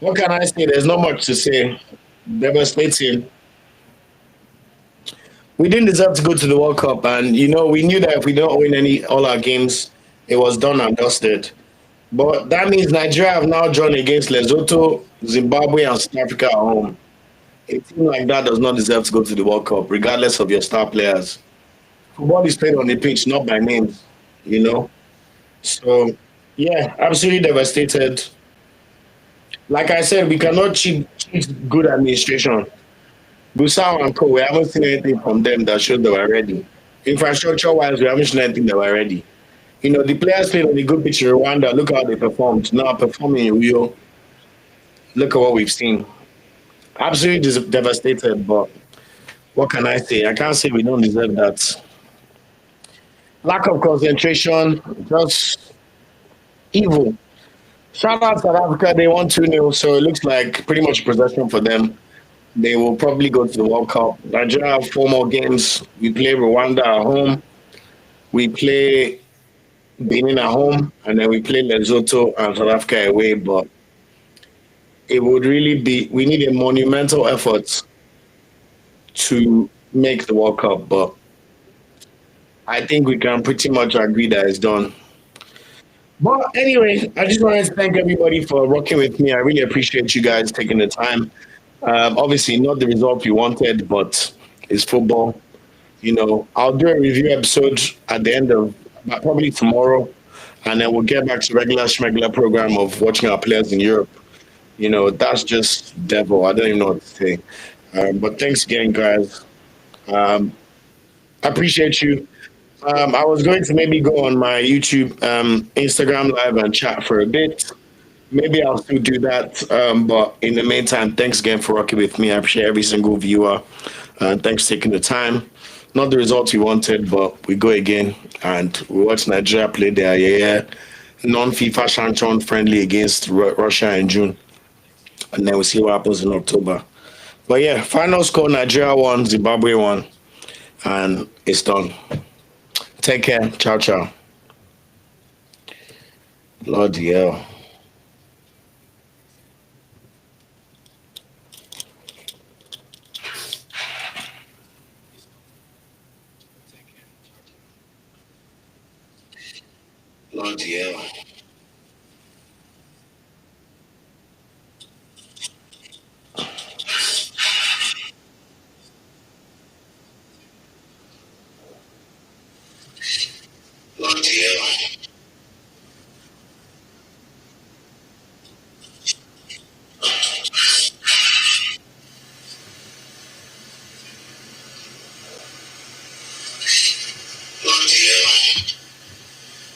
What can I say? There's not much to say. Devastating. We didn't deserve to go to the World Cup, and we knew that if we don't win any all our games, it was done and dusted. But that means Nigeria have now drawn against Lesotho, Zimbabwe, and South Africa at home. A team like that does not deserve to go to the World Cup, regardless of your star players. Football is played on the pitch, not by names, you know. So, yeah, absolutely devastated. Like I said, we cannot cheat good administration. Busau and Co, we haven't seen anything from them that showed they were ready. Infrastructure wise, we haven't seen anything that were ready. The players played on the good pitch in Rwanda. Look how they performed. Now performing in Rio. Look at what we've seen. Absolutely devastated, but what can I say? I can't say we don't deserve that. Lack of concentration, just evil. Shout out South Africa, they won 2-0, so it looks like pretty much possession for them. They will probably go to the World Cup. Nigeria have 4 more games. We play Rwanda at home. We play Benin at home, and then we play Lesotho and South Africa away. But it would really be, we need a monumental effort to make the World Cup. But I think we can pretty much agree that it's done. But anyway, I just wanted to thank everybody for rocking with me. I really appreciate you guys taking the time. Obviously, not the result we wanted, but it's football. I'll do a review episode at the end of probably tomorrow, and then we'll get back to regular schmegular program of watching our players in Europe. That's just devil. I don't even know what to say. But thanks again, guys. Um, I appreciate you. I was going to maybe go on my YouTube, Instagram live and chat for a bit. Maybe I'll still do that. But in the meantime, thanks again for rocking with me. I appreciate every single viewer. Thanks for taking the time. Not the results we wanted, but we go again and we watch Nigeria play their non-FIFA sanction friendly against Russia in June, and then we see what happens in October. But yeah, final score: Nigeria won, Zimbabwe won, and it's done. Take care. Ciao, ciao. Bloody hell. Bloody hell. Bloody hell. Bloody